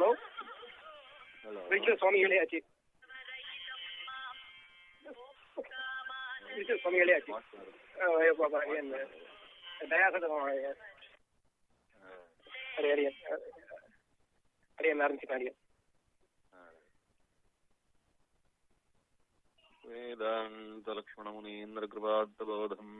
Hello, சுவாமிகளே ஆச்சு. சுவாமிகளே ஆச்சு. தயாசதம் அடியன் ஆரம்பிச்சுட்டாடியன். வேதாந்தலக்ஷ்மணமுனீந்திர கிருபாத்தபோதம்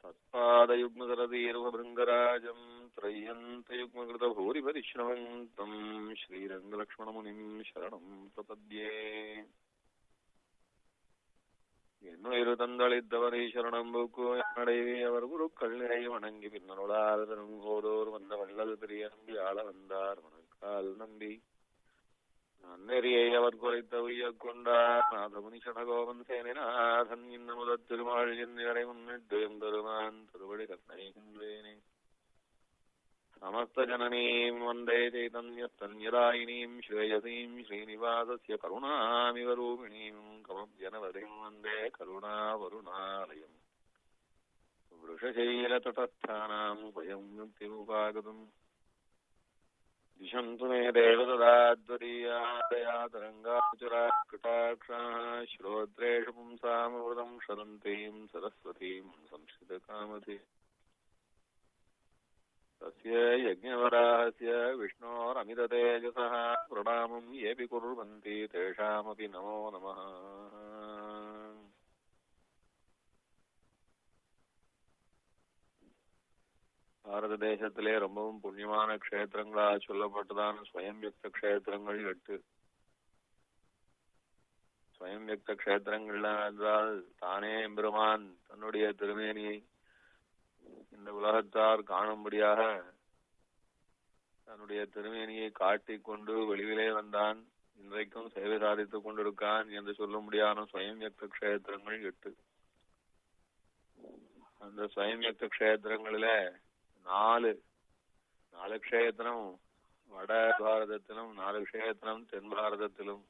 தத்பாதயுக்மதரதீர்வபிருங்கராஜம் த்ரய்யந்தயுக்மகிருத பூரி பரிஷ்ணவந்தம் ஸ்ரீரங்கலக்ஷ்மணமுனிம் சரணம் பிரபத்யே. என்னுயிரு தந்தளித்தவரை சரணம் பூக்குடைவே அவர் குருக்கள் நிறை வணங்கி பின்னருளால் பெருங்கோதோர் வந்த வள்ளல் பெரிய நம்பி ஆள வந்தார் வணக்கால் நம்பி நன்னெறியை அவர் குறைத்த உய்ய கொண்டார் நாதமுனி சடகோபன் சேனநாதன் இன்ன முதற் திருமாள் என்னை முன்னிட்டு எம்பெருமான் திருவடி கண்ணகின்றேனே. சமஸ்த ஜனனீம் வந்தே சைதன்யஸ்தன்யதாயினீம் ஸ்ரேயசீம் ஸ்ரீனிவாசஸ்ய கருணாமிவ ரூபிணீம் கமம் ஜனவதிம் வந்தே கருணாவருணாலயம் விருஷசைலதடஸ்தானாம் ஸ்வயம் முக்திமுபாகதம் திசந்து மே தேவததாத்வதீயாதயாதரங்காச்சுராக்கட்டாக்ஷாः ஸ்ரோத்ரேஷு பும்சாமவృதம் ஷரந்தீம் சரஸ்வதீம் சம்ஸ்கிருதகாமதே. தஸ்ய யஜ்ஞவராஹஸ்ய விஷ்ணோரமிததேஜசः பிரணாமம் ஏபி குர்வந்தி தேஷாமபி நமோ நமः. பாரத தேசத்திலே ரொம்பவும் புண்ணியமான க்ஷேத்திரங்களா சொல்லப்பட்டதான ஸ்வயம் வியக்த க்ஷேத்திரங்கள் 8. ஸ்வயம் வியக்த க்ஷேத்திரங்கள் என்றால் தானே எம்பெருமான் தன்னுடைய திருமேனியை இந்த உலகத்தார் காணும்படியாக தன்னுடைய திருமேனியை காட்டிக்கொண்டு வெளியிலே வந்தான், இன்றைக்கும் சேவை சாதித்துக் கொண்டிருக்கான் என்று சொல்லும்படியான ஸ்வயம் வியக்த க்ஷேத்திரங்கள் 8. அந்த ஸ்வயம் வியக்த க்ஷேத்திரங்களிலே 4 க்ஷேத்திரம் வட பாரதத்திலும் 4 க்ஷேத்திரம் தென் பாரதத்திலும்.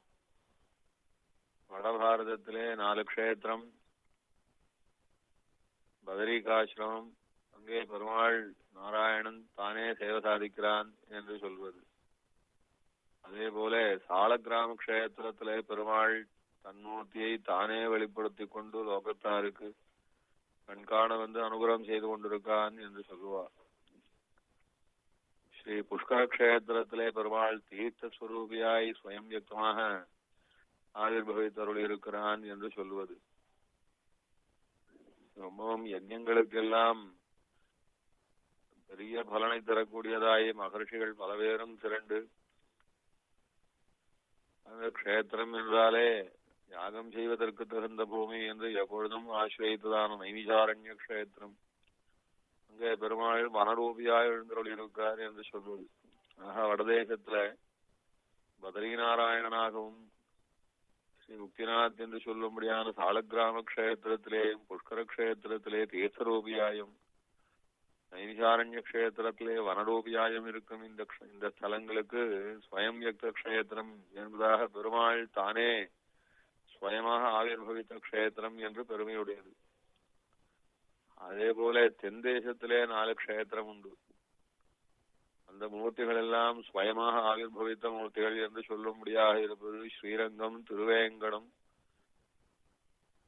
வட பாரதத்திலே 4 க்ஷேத்திரம் பதரிகாசிரமம், அங்கே பெருமாள் நாராயணன் தானே சேவை சாதிக்கிறான் என்று சொல்வது. அதே போல சாலக்கிராம க்ஷேத்திரத்திலே பெருமாள் தன்மூர்த்தியை தானே வெளிப்படுத்திக் கொண்டு லோகத்தாருக்கு கண்காண வந்து அனுகிரகம் செய்து கொண்டிருக்கான் என்று சொல்லுவார். ஸ்ரீ புஷ்கர க்ஷேத்திரத்திலே பெருமாள் தீர்த்தஸ்வரூபியாய் ஸ்வயம் வியக்தமாக ஆவிர்பவித்தருள் இருக்கிறான் என்று சொல்வது. ரொம்பவும் யஜ்ஞங்களுக்கெல்லாம் பெரிய பலனை தரக்கூடியதாய் மகர்ஷிகள் பல பேரும் திரண்டு அந்த க்ஷேத்திரம் என்றாலே யாகம் செய்வதற்கு தகுந்த பூமி என்று எப்பொழுதும் ஆசிரியத்ததான நைமிசாரண்ய க்ஷேத்திரம், அங்கே பெருமாள் வனரூபியாய் எழுந்தருள் இருக்கார் என்று சொல்வது. ஆக வடதேசத்துல பதரிநாராயணனாகவும் ஸ்ரீ முக்திநாத் என்று சொல்லும்படியான சாலக்கிராம க்ஷேத்திரத்திலேயும் புஷ்கர க்ஷேத்திரத்திலே தீர்த்தரூபியாயும் நைமிசாரண்ய க்ஷேத்திரத்திலே வனரூபியாயும் இருக்கும் இந்த ஸ்தலங்களுக்கு ஸ்வயம் வியக்த க்ஷேத்திரம் என்பதாக பெருமாள் தானே ஸ்வயமாக ஆவிர்பவித்த க்ஷேத்திரம் என்று பெருமையுடையது. அதே போல தென் தேசத்திலே 4 க்ஷேத்திரம் உண்டு. அந்த மூர்த்திகள் எல்லாம் ஸ்வயமாக ஆவிர்பவித்த மூர்த்திகள் என்று சொல்லும்படியாக இருப்பது ஸ்ரீரங்கம், திருவேங்கடம்,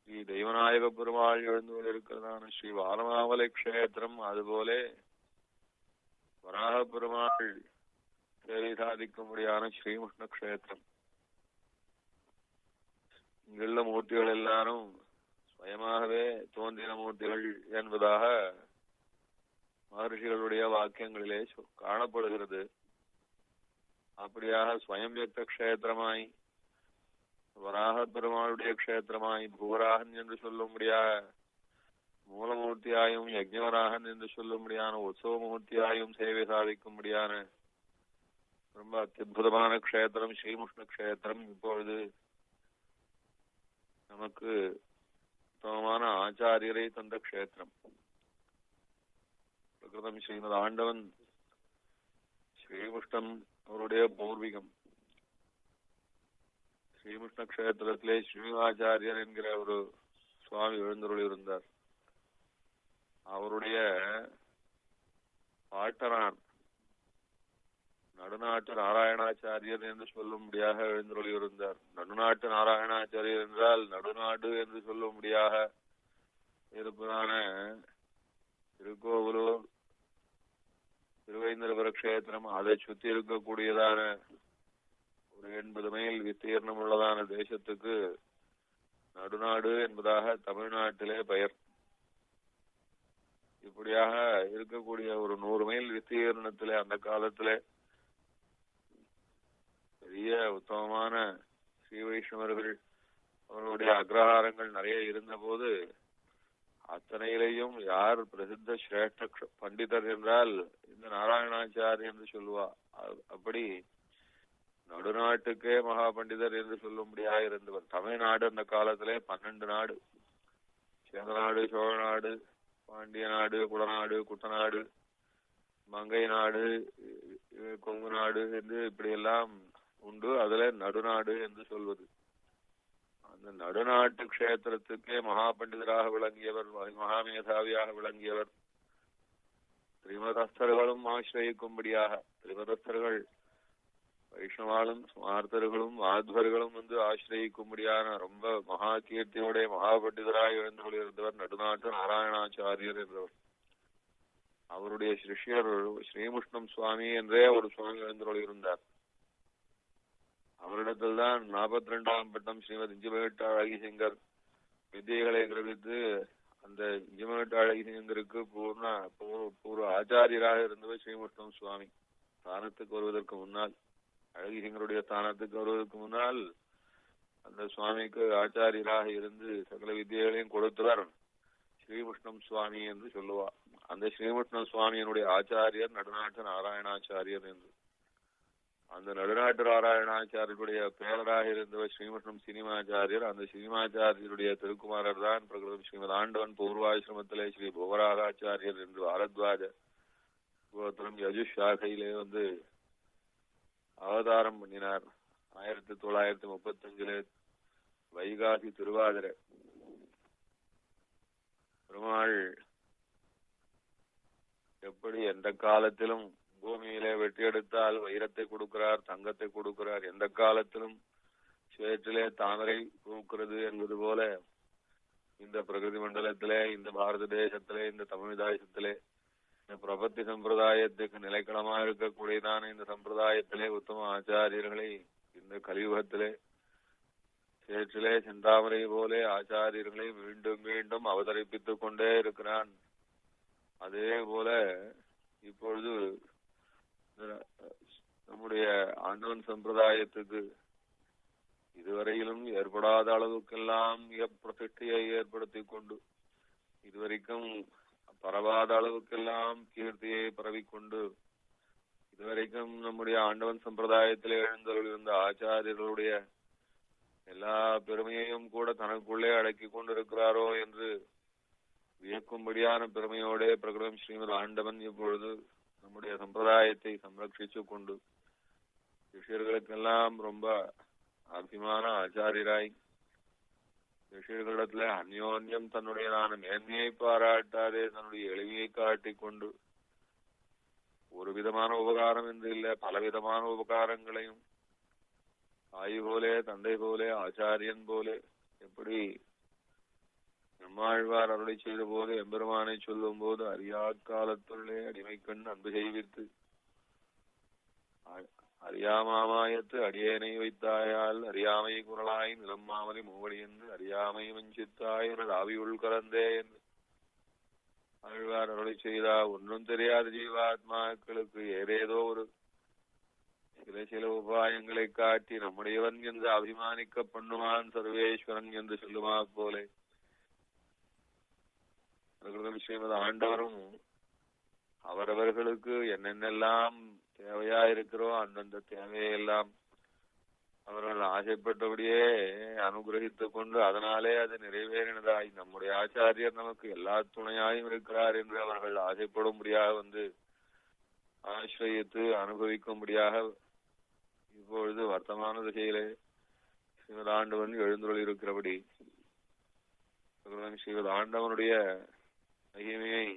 ஸ்ரீ தெய்வநாயக பெருமாள் எழுந்து இருக்கிறதான ஸ்ரீ வாரணாவலை க்ஷேத்திரம், அதுபோல வராக பெருமாள் சேவை சாதிக்கும்படியான ஸ்ரீமுஷ்ண க்ஷேத்திரம். இங்குள்ள மூர்த்திகள் எல்லாரும் ஸ்வயமாகவே தோன்றின மூர்த்திகள் என்பதாக மகர்ஷிகளுடைய வாக்கியங்களிலே காணப்படுகிறது. அப்படியாக ஸ்வயம் வியக்த க்ஷேத்திரமாய் வராக பெருமாளுடைய க்ஷேத்திரமாய் பூவராகன் என்று சொல்லும்படியாக மூலமூர்த்தியாயும் யஜ்ஞவராகன் என்று சொல்லும்படியான உற்சவமூர்த்தியாயும் சேவை சாதிக்கும்படியான ரொம்ப அத்தியுதமான க்ஷேத்திரம் ஸ்ரீமுஷ்ண க்ஷேத்திரம் இப்பொழுது நமக்கு உத்தமமான ஆச்சாரியரை தந்த க்ஷேத்திரம். பிரகிருதம் ஸ்ரீமத் ஆண்டவன் ஸ்ரீமுஷ்ணம் அவருடைய பூர்வீகம். ஸ்ரீமுஷ்ண க்ஷேத்திரத்திலே ஸ்ரீனிவாச்சாரியர் என்கிற ஒரு சுவாமி எழுந்தருள் இருந்தார். அவருடைய பாட்டனார் நடுநாட்டு நாராயணாச்சாரியர் என்று சொல்லும்படியாக எழுந்தருளியிருந்தார். நடுநாட்டு நாராயணாச்சாரியர் என்றால் நடுநாடு என்று சொல்லும்படியாக இருப்பதான திருக்கோவிலூர், திருவேந்திரபுர கஷேத்திரம், அதை சுத்தி இருக்கக்கூடியதான ஒரு 80 மைல் விஸ்தீர்ணம் உள்ளதான தேசத்துக்கு நடுநாடு என்பதாக தமிழ்நாட்டிலே பெயர். இப்படியாக இருக்கக்கூடிய ஒரு 100 மைல் விஸ்தீர்ணத்திலே அந்த காலத்திலே பெரிய உத்தமமான ஸ்ரீ வைஷ்ணவர்கள் அவர்களுடைய அக்ரஹாரங்கள் நிறைய இருந்த போது அத்தனையிலையும் யார் பிரசித்த சிரேஷ்ட பண்டிதர் என்றால் இந்த நாராயணாச்சாரியர் என்று சொல்லுவா. அப்படி நடுநாட்டுக்கே மகா பண்டிதர் என்று சொல்லும்படியாக இருந்தவர். தமிழ்நாடு அந்த காலத்திலே 12 நாடு, சேந்தநாடு, சோழநாடு, பாண்டிய நாடு, குடநாடு, குட்டநாடு, மங்கை நாடு, கொங்கு நாடு என்று இப்படியெல்லாம் உண்டு. அதுல நடுநாடு என்று சொல்வது. அந்த நடுநாட்டு கஷேத்திரத்துக்கே மகா பண்டிதராக விளங்கியவர், மகாமேதாவியாக விளங்கியவர். திரிமதஸ்தர்களும் ஆசிரயிக்கும்படியாக, திரிமதஸ்தர்கள் வைஷ்ணவாலும் ஸ்மார்த்தர்களும் மாத்வர்களும் வந்து ஆசிரயிக்கும்படியான ரொம்ப மகா கீர்த்தியோட மகா பண்டிதராக எழுந்து கொண்டிருந்தவர் நடுநாட்டு நாராயணாச்சாரியர் என்றவர். அவருடைய சிஷ்யர் ஸ்ரீமுஷ்ணம் சுவாமி என்றே ஒரு சுவாமி எழுந்தருளியிருந்தார். அவரிடத்தில் தான் 42ஆம் பட்டம் ஸ்ரீமத் இஞ்சிமேட்டு அழகிசிங்கர் வித்தியைகளை கிரகித்து அந்த இஞ்சிமேட்டு அழகிசிங்கருக்கு பூர்வ ஆச்சாரியராக இருந்தவர் ஸ்ரீமுஷ்ணம் சுவாமி. ஸ்தானத்துக்கு வருவதற்கு முன்னால், அழகிசிங்கருடைய ஸ்தானத்துக்கு வருவதற்கு முன்னால் அந்த சுவாமிக்கு ஆச்சாரியராக இருந்து சகல வித்தியைகளையும் கொடுத்தவர் ஸ்ரீமுஷ்ணம் சுவாமி என்று சொல்லுவார். அந்த ஸ்ரீமுஷ்ணம் சுவாமியினுடைய ஆச்சாரியர் நடுநாட்டு நாராயணாச்சாரியர் என்று. அந்த நடுநாட்டு நாராயணாச்சாரியருடைய பேரராக இருந்தவர் ஸ்ரீமுஷ்ணம் சினிமாச்சாரியர். அந்த சினிமாச்சாரியருடைய திருக்குமாரர் தான் பிரகிருதம் ஸ்ரீமத் ஆண்டவன் பூர்வாசிரமத்திலே ஸ்ரீ புவராகாச்சாரியர் என்று ஆரத்வாஜ கோத்திரம் யஜுஷாகையிலே வந்து அவதாரம் பண்ணினார். 1935 வைகாசி திருவாதிரை. பெருமாள் எப்படி எந்த காலத்திலும் பூமியிலே வெட்டி எடுத்தால் வைரத்தை கொடுக்கிறார், தங்கத்தை கொடுக்கிறார், எந்த காலத்திலும் சேற்றிலே தாமரை பூக்கிறது என்பது போல இந்த பிரகிருதி மண்டலத்திலே, இந்த பாரத தேசத்திலே, இந்த தமிழ் தேசத்திலே, இந்த பிரபத்தி சம்பிரதாயத்துக்கு நிலைக்களமாக இருக்கக்கூடியதான இந்த சம்பிரதாயத்திலே உத்தம ஆச்சாரியர்களை இந்த கலியுகத்திலே சேற்றிலே செந்தாமரை போல ஆச்சாரியர்களை மீண்டும் மீண்டும் அவதரிப்பித்துக் கொண்டே இருக்கிறான். அதே போல இப்பொழுது நம்முடைய ஆண்டவன் சம்பிரதாயத்துக்கு இதுவரையிலும் ஏற்படாத அளவுக்கெல்லாம் பிரதிஷ்டையை ஏற்படுத்தி கொண்டு, இதுவரைக்கும் பரவாத அளவுக்கெல்லாம் கீர்த்தியை பரவிக்கொண்டு, இதுவரைக்கும் நம்முடைய ஆண்டவன் சம்பிரதாயத்திலே எழுந்தருளிருந்த ஆச்சாரியர்களுடைய எல்லா பெருமையையும் கூட தனக்குள்ளே அடக்கி கொண்டிருக்கிறாரோ என்று வியக்கும்படியான பெருமையோட பிரகிருதம் ஸ்ரீமத் ஆண்டவன் இப்பொழுது நம்முடைய சம்பிரதாயத்தை சம்ரட்சிச்சு கொண்டு சிஷியர்களுக்கெல்லாம் ரொம்ப அபிமான ஆச்சாரியராய், சிஷியர்களிடத்துல அந்யோன்யம் தன்னுடையதான மேன்மையை பாராட்டாதே தன்னுடைய எளிமையை காட்டிக்கொண்டு ஒரு விதமான உபகாரம் என்று இல்லை, பலவிதமான உபகாரங்களையும் தாய் போலே, தந்தை போலே, ஆச்சாரியன் போலே, எப்படி நம்மாழ்வார் அருளை செய்த போது எம்பெருமானை சொல்லும் போது அறியா காலத்துள்ளே அடிமை கண் அன்பு செய்வித்து அறியாமாயத்து அடியேனை வைத்தாயால் அறியாமை குரலாய் நிலம்மாமலை மூவடி என்று அறியாமை வஞ்சித்தாய் ஆவியுள் கலந்தே என்று ஆழ்வார் அருளை செய்தா. ஒன்றும் தெரியாத ஜீவாத்மாக்களுக்கு ஏதேதோ ஒரு சில உபாயங்களை காட்டி நம்முடையவன் என்று அபிமானிக்க பண்ணுவான் சர்வேஸ்வரன் என்று சொல்லுமா போலே ஸ்ரீமத் ஆண்டவரும் அவரவர்களுக்கு என்னென்னெல்லாம் தேவையா இருக்கிறோ அந்தந்த தேவையெல்லாம் அவர்கள் ஆசைப்பட்டபடியே அனுகிரகித்துக் கொண்டு அதனாலே அது நிறைவேறினதாய் நம்முடைய ஆச்சாரியர் நமக்கு எல்லா துணையாயும் இருக்கிறார் என்று அவர்கள் ஆசைப்படும்படியாக வந்து ஆசிரயித்து அனுபவிக்கும்படியாக இப்பொழுது வர்த்தமான திசையிலே ஸ்ரீமத் ஆண்டவன் எழுந்துள்ள இருக்கிறபடி ஸ்ரீமத் ஆண்டவனுடைய மகிமையை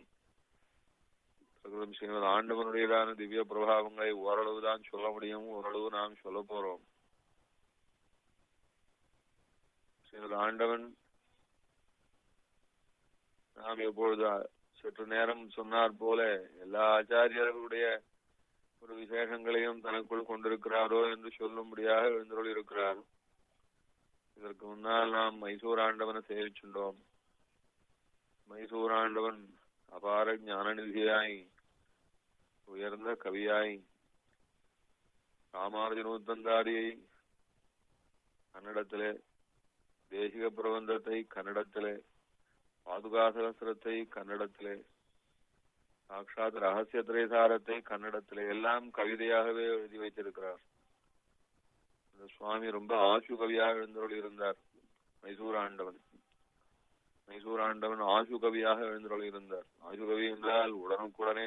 ஸ்ரீமத் ஆண்டவனுடையதான திவ்ய பிரபாவங்களை ஓரளவுதான் சொல்ல முடியும், ஓரளவு நாம் சொல்ல போறோம். ஸ்ரீமத் ஆண்டவன் நாம் எப்பொழுது சற்று நேரம் சொன்னார் போல எல்லா ஆச்சாரியர்களுடைய ஒரு விசேஷங்களையும் தனக்குள் கொண்டிருக்கிறாரோ என்று சொல்லும்படியாக எழுந்தருளியிருக்கிறார். இதற்கு முன்னால் நாம் மைசூர் ஆண்டவனை சேவிச்சுட்டோம். மைசூர் ஆண்டவன் அபார ஞானநிதியாய், உயர்ந்த கவியாய், ராமானுஜனூத்தந்தாரியை கன்னடத்திலே, தேசிக பிரபந்தத்தை கன்னடத்திலே, பாதுகா சகஸ்திரத்தை கன்னடத்திலே, சாட்சாத் ரகசிய திரைசாரத்தை கன்னடத்திலே எல்லாம் கவிதையாகவே எழுதி வைத்திருக்கிறார். இந்த சுவாமி ரொம்ப ஆசு கவியாக எழுந்தருள் இருந்தார். மைசூர் ஆண்டவன் ஆசு கவியாக எழுந்தருள் இருந்தார். ஆசு கவி என்றால் உடனுக்குடனே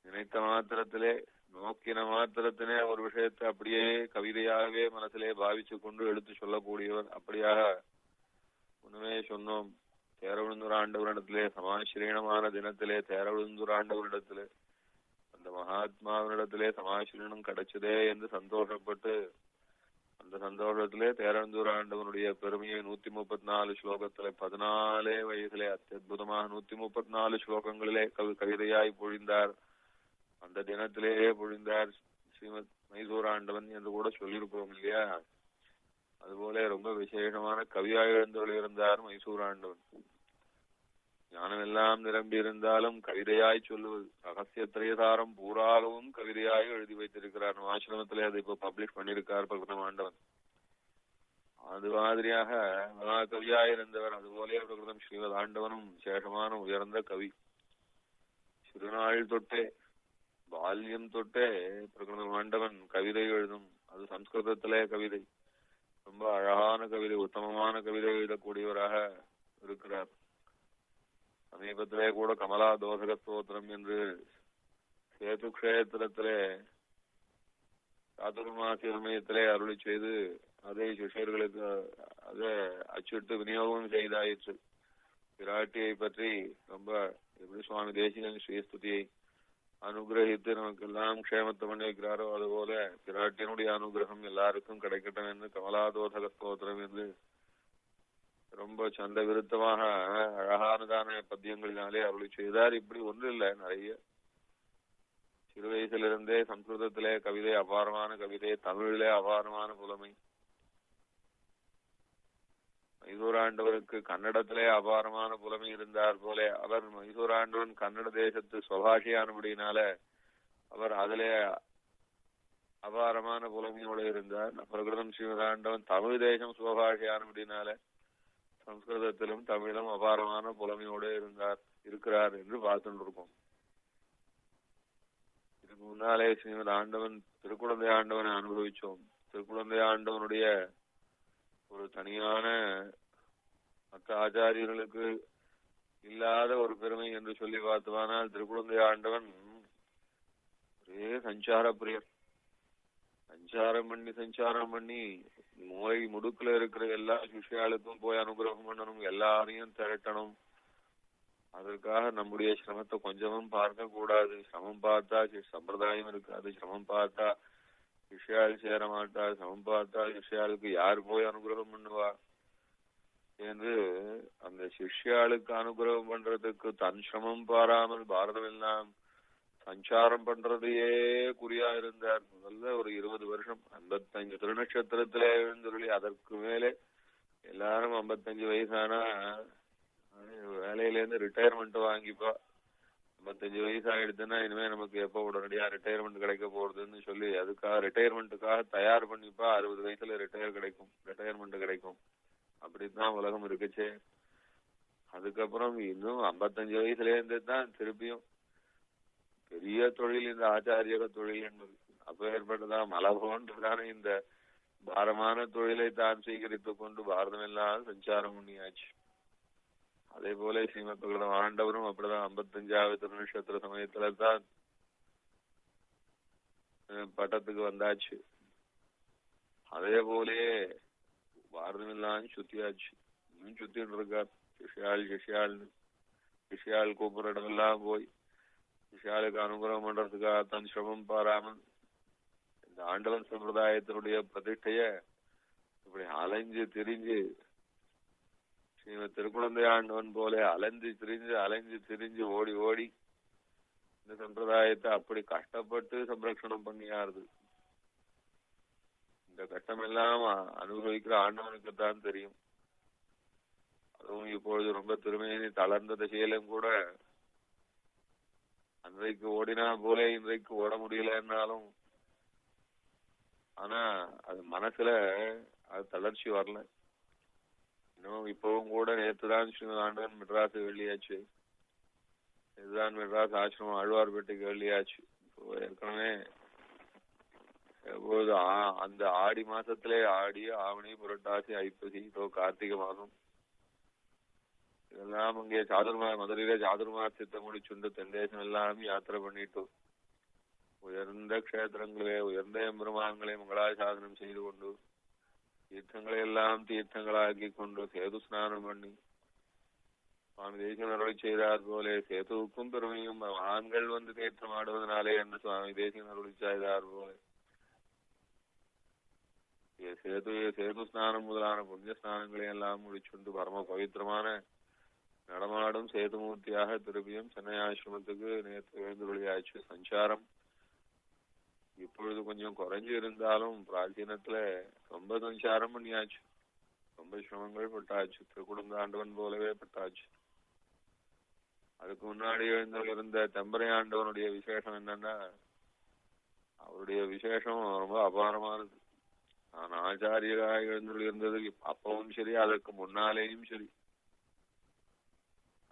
நினைத்த மாத்திரத்திலே, நோக்கின மாத்திரத்திலே ஒரு விஷயத்தை அப்படியே கவிதையாகவே மனசிலே பாவிச்சு கொண்டு எடுத்து சொல்லக்கூடியவர். அப்படியாக ஒண்ணுமே சொன்னோம். தேரவிழுந்தூர் ஆண்டவரிடத்திலே சமாசிரீணமான தினத்திலே, தேரவிழுந்தூர் ஆண்டவரிடத்திலே, அந்த மகாத்மாவினிடத்திலே சமாசிரீணம் கிடைச்சதே என்று சந்தோஷப்பட்டு, அந்த சந்தோஷத்திலே தேரவிழுந்தூர் ஆண்டவனுடைய பெருமையை 134 ஸ்லோகத்திலே 14 வயதிலே அத்தியுதமாக 134 ஸ்லோகங்களிலே கவிதையாய் பொழிந்தார். அந்த தினத்திலேயே பொழிந்தார் ஸ்ரீமத் மைசூர் ஆண்டவன் என்று கூட சொல்லியிருப்போம் இல்லையா? அதுபோல ரொம்ப விசேஷமான கவியாய் எழுந்தருளியிருந்தார் மைசூர் ஆண்டவன். ஞானம் எல்லாம் நிரம்பி இருந்தாலும் கவிதையாய் சொல்லுவது, ரகசிய திரையதாரம் பூராகவும் கவிதையாய் எழுதி வைத்திருக்கிறார். ஆசிரமத்திலே அதை இப்ப பப்ளிஷ் பண்ணியிருக்கார் பிரகடனம் ஆண்டவன். அது மாதிரியாக மகாகவியாய் இருந்தவர். அதுபோலே பிரகடனம் ஸ்ரீமத் ஆண்டவனும் விசேஷமான உயர்ந்த கவி. சிறுநாள் தொட்டே, பால்யம் தொட்டே பிரகடனம் ஆண்டவன் கவிதை எழுதும். அது சம்ஸ்கிருதத்திலே கவிதை, ரொம்ப அழகான கவிதை, உத்தமமான கவிதை எழுதக்கூடியவராக இருக்கிறார். சமீபத்திலே கூட கமலா தோசக ஸ்தோத்திரம் என்று சேது கஷேத்திரத்திலே சாதுர்மாசிய சமயத்திலே அருளி செய்து அதை சிஷ்யர்களுக்கு அதை அச்சிட்டு விநியோகம் செய்தாயிற்று. பிராட்டியை பற்றி ரொம்ப எப்படி சுவாமி தேசிகன் ஸ்ரீஸ்துதியை அனுகிரகித்து நமக்கு எல்லாம் க்ஷேமத்தை பண்ணி வைக்கிறாரோ அதுபோல பிராட்டியனுடைய அனுகிரகம் எல்லாருக்கும் கிடைக்கட்டும் என்று கமலாதோசக ஸ்தோத்திரம் என்று ரொம்ப சந்த விருத்தமாக அழகானதான பத்தியங்களினாலே அருளி செய்தார். இப்படி ஒன்று இல்லை, நிறைய. சிறு வயசிலிருந்தே சம்ஸ்கிருதத்திலே கவிதை, அபாரமான கவிதை, தமிழிலே அபாரமான புலமை. மைசூராண்டவருக்கு கன்னடத்திலே அபாரமான புலமை இருந்தார் போல அவர் மைசூராண்டவன் கன்னட தேசத்து சுவாஷியானபடினால அவர் அதிலே அபாரமான புலமையோடு இருந்தார். பிரகிருதம் ஸ்ரீமதாண்டவன் தமிழ் தேசம் சுவாஷியானபடினால சம்ஸ்கிருதத்திலும் தமிழிலும் அபாரமான புலமையோடு இருக்கிறார் என்று பார்த்துட்டு இருக்கோம். இதுக்கு முன்னாலே ஸ்ரீமத் ஆண்டவன் திருக்குழந்தை ஆண்டவனை அனுபவிச்சோம். திருக்குழந்தை ஆண்டவனுடைய ஒரு தனியான மற்ற ஆச்சாரியர்களுக்கு இல்லாத ஒரு பெருமை என்று சொல்லி பார்த்துவானால் திருக்குழந்தை ஆண்டவன் ஒரே சஞ்சார பிரியர். சஞ்சாரம் பண்ணி மூளை முடுக்குல இருக்கிற எல்லா சிஷ்யாளுக்கும் போய் அனுகிரகம் பண்ணணும், எல்லாரையும் திரட்டணும். அதற்காக நம்முடைய சிரமத்தை கொஞ்சமும் பார்க்க கூடாது. சிரமம் பார்த்தா சம்பிரதாயம் இருக்காது, சிரமம் பார்த்தா சிஷ்யாள் சேர மாட்டா, சிரமம் பார்த்தா சிஷ்யாளுக்கு யார் போய் அனுகிரகம் பண்ணுவா என்று அந்த சிஷ்யாளுக்கு அனுகிரகம் பண்றதுக்கு தன் சிரமம் பாராமல் பாரதம் எல்லாம் சஞ்சாரம் பண்றதையே குறியா இருந்தார். முதல்ல ஒரு 20 வருஷம் 55 திருநட்சத்திரத்திலே எழுந்துருளி, அதற்கு மேலே எல்லாரும் 55 வயசானா வேலையிலேருந்து ரிட்டையர்மெண்ட் வாங்கிப்பா. 55 வயசு ஆயிடுச்சுன்னா இனிமே நமக்கு எப்ப உடனடியா ரிட்டையர்மெண்ட் கிடைக்க போறதுன்னு சொல்லி அதுக்காக ரிட்டையர்மெண்ட்டுக்காக தயார் பண்ணிப்பா. 60 வயசுல ரிட்டையர்மெண்ட் கிடைக்கும். அப்படித்தான் உலகம் இருக்குச்சே. அதுக்கப்புறம் இன்னும் 55 வயசுல இருந்து தான் திருப்பியும் பெரிய தொழில் இந்த ஆச்சாரியக தொழில் என்பது. அப்ப ஏற்பட்டதான் மலபோன்றதான இந்த பாரமான தொழிலை தான் சீகரித்துக் கொண்டு பாரதம் எல்லாம் சஞ்சாரம் பண்ணியாச்சு. அதே போல ஸ்ரீமத் பிரகடனம் ஆண்டவரும் அப்படிதான் 55வது திருநட்சத்திர சமயத்துல தான் பட்டத்துக்கு வந்தாச்சு. அதே போலே பாரதம் எல்லாம் சுத்தியாச்சு. இன்னும் சுத்தின்னு இருக்கார். சிஷ்யாள் கூப்பிடுற இடமெல்லாம் போய் விஷாலுக்கு அனுகிரகம் பண்றதுக்காகத்தான் சிரமம் பாராமல் இந்த ஆண்டவன் சம்பிரதாயத்தினுடைய பிரதிஷ்டைய இப்படி அலைஞ்சு திரிஞ்சு ஸ்ரீமத் திருக்குழந்தை ஆண்டவன் போல அலைஞ்சு திரிஞ்சு ஓடி ஓடி இந்த சம்பிரதாயத்தை அப்படி கஷ்டப்பட்டு சம்ரட்சணம் பண்ணியாருது. இந்த கஷ்டம் எல்லாம் அனுபவிக்கிற ஆண்டவனுக்குத்தான் தெரியும். அதுவும் இப்பொழுது ரொம்ப திருமையினி தளர்ந்த திசையிலும் கூட அன்றைக்கு ஓடினா போல இன்றைக்கு ஓட முடியலன்னாலும் ஆனா அது மனசுல அது தளர்ச்சி வரல. இன்னும் இப்பவும் கூட நேற்றுதான் ஸ்ரீமத் ஆண்டவன் மெட்ராஸ் வெள்ளியாச்சு. இதுதான் மெட்ராஸ் ஆசிரமம் ஆழ்வார்பேட்டைக்கு வெள்ளியாச்சு. ஏற்கனவே எப்போது அந்த ஆடி மாசத்திலே ஆடி ஆவணி புரட்டாசி ஐப்பசி கார்த்திகை மாதம் இதெல்லாம் அங்கே மதுரையில சாதுர்மாசத்தை முடிச்சுண்டு தென்தேசம் எல்லாம் யாத்திரை பண்ணிட்டு உயர்ந்த க்ஷேத்திரங்களே உயர்ந்த எம்பெருமான்களை மங்களாசாசனம் செய்து கொண்டு தீர்த்தங்களை எல்லாம் தீர்த்தங்களாக்கி கொண்டு சேது ஸ்நானம் பண்ணி சுவாமி தேசிகன் அருளை செய்தார் போலே சேதுவுக்கும் பெருமையும் ஆண்கள் வந்து தீர்த்தம் ஆடுவதனாலே என்று சுவாமி தேசிகன் அருளை செய்தார் போலே சேது ஸ்நானம் முதலான புண்ணிய ஸ்நானங்களை எல்லாம் முடிச்சுண்டு பரம பவித்திரமான நடமாடும் சேதுமூர்த்தியாக திருப்பியும் சென்னை ஆசிரமத்துக்கு நேற்று எழுந்துள்ளியாச்சு. சஞ்சாரம் இப்பொழுது கொஞ்சம் குறைஞ்சு இருந்தாலும் பிராச்சீனத்துல ரொம்ப சஞ்சாரம் பண்ணியாச்சு. ரொம்ப சிரமங்கள் பட்டாச்சு. திருக்குடும்ப ஆண்டவன் போலவே பட்டாச்சு. அதுக்கு முன்னாடி எழுந்திருந்த தெம்பரை ஆண்டவனுடைய விசேஷம் என்னன்னா அவருடைய விசேஷம் ரொம்ப அபாரமானது. நான் ஆச்சாரியராக எழுந்திருந்தது அப்பவும் சரி அதற்கு முன்னாலேயும் சரி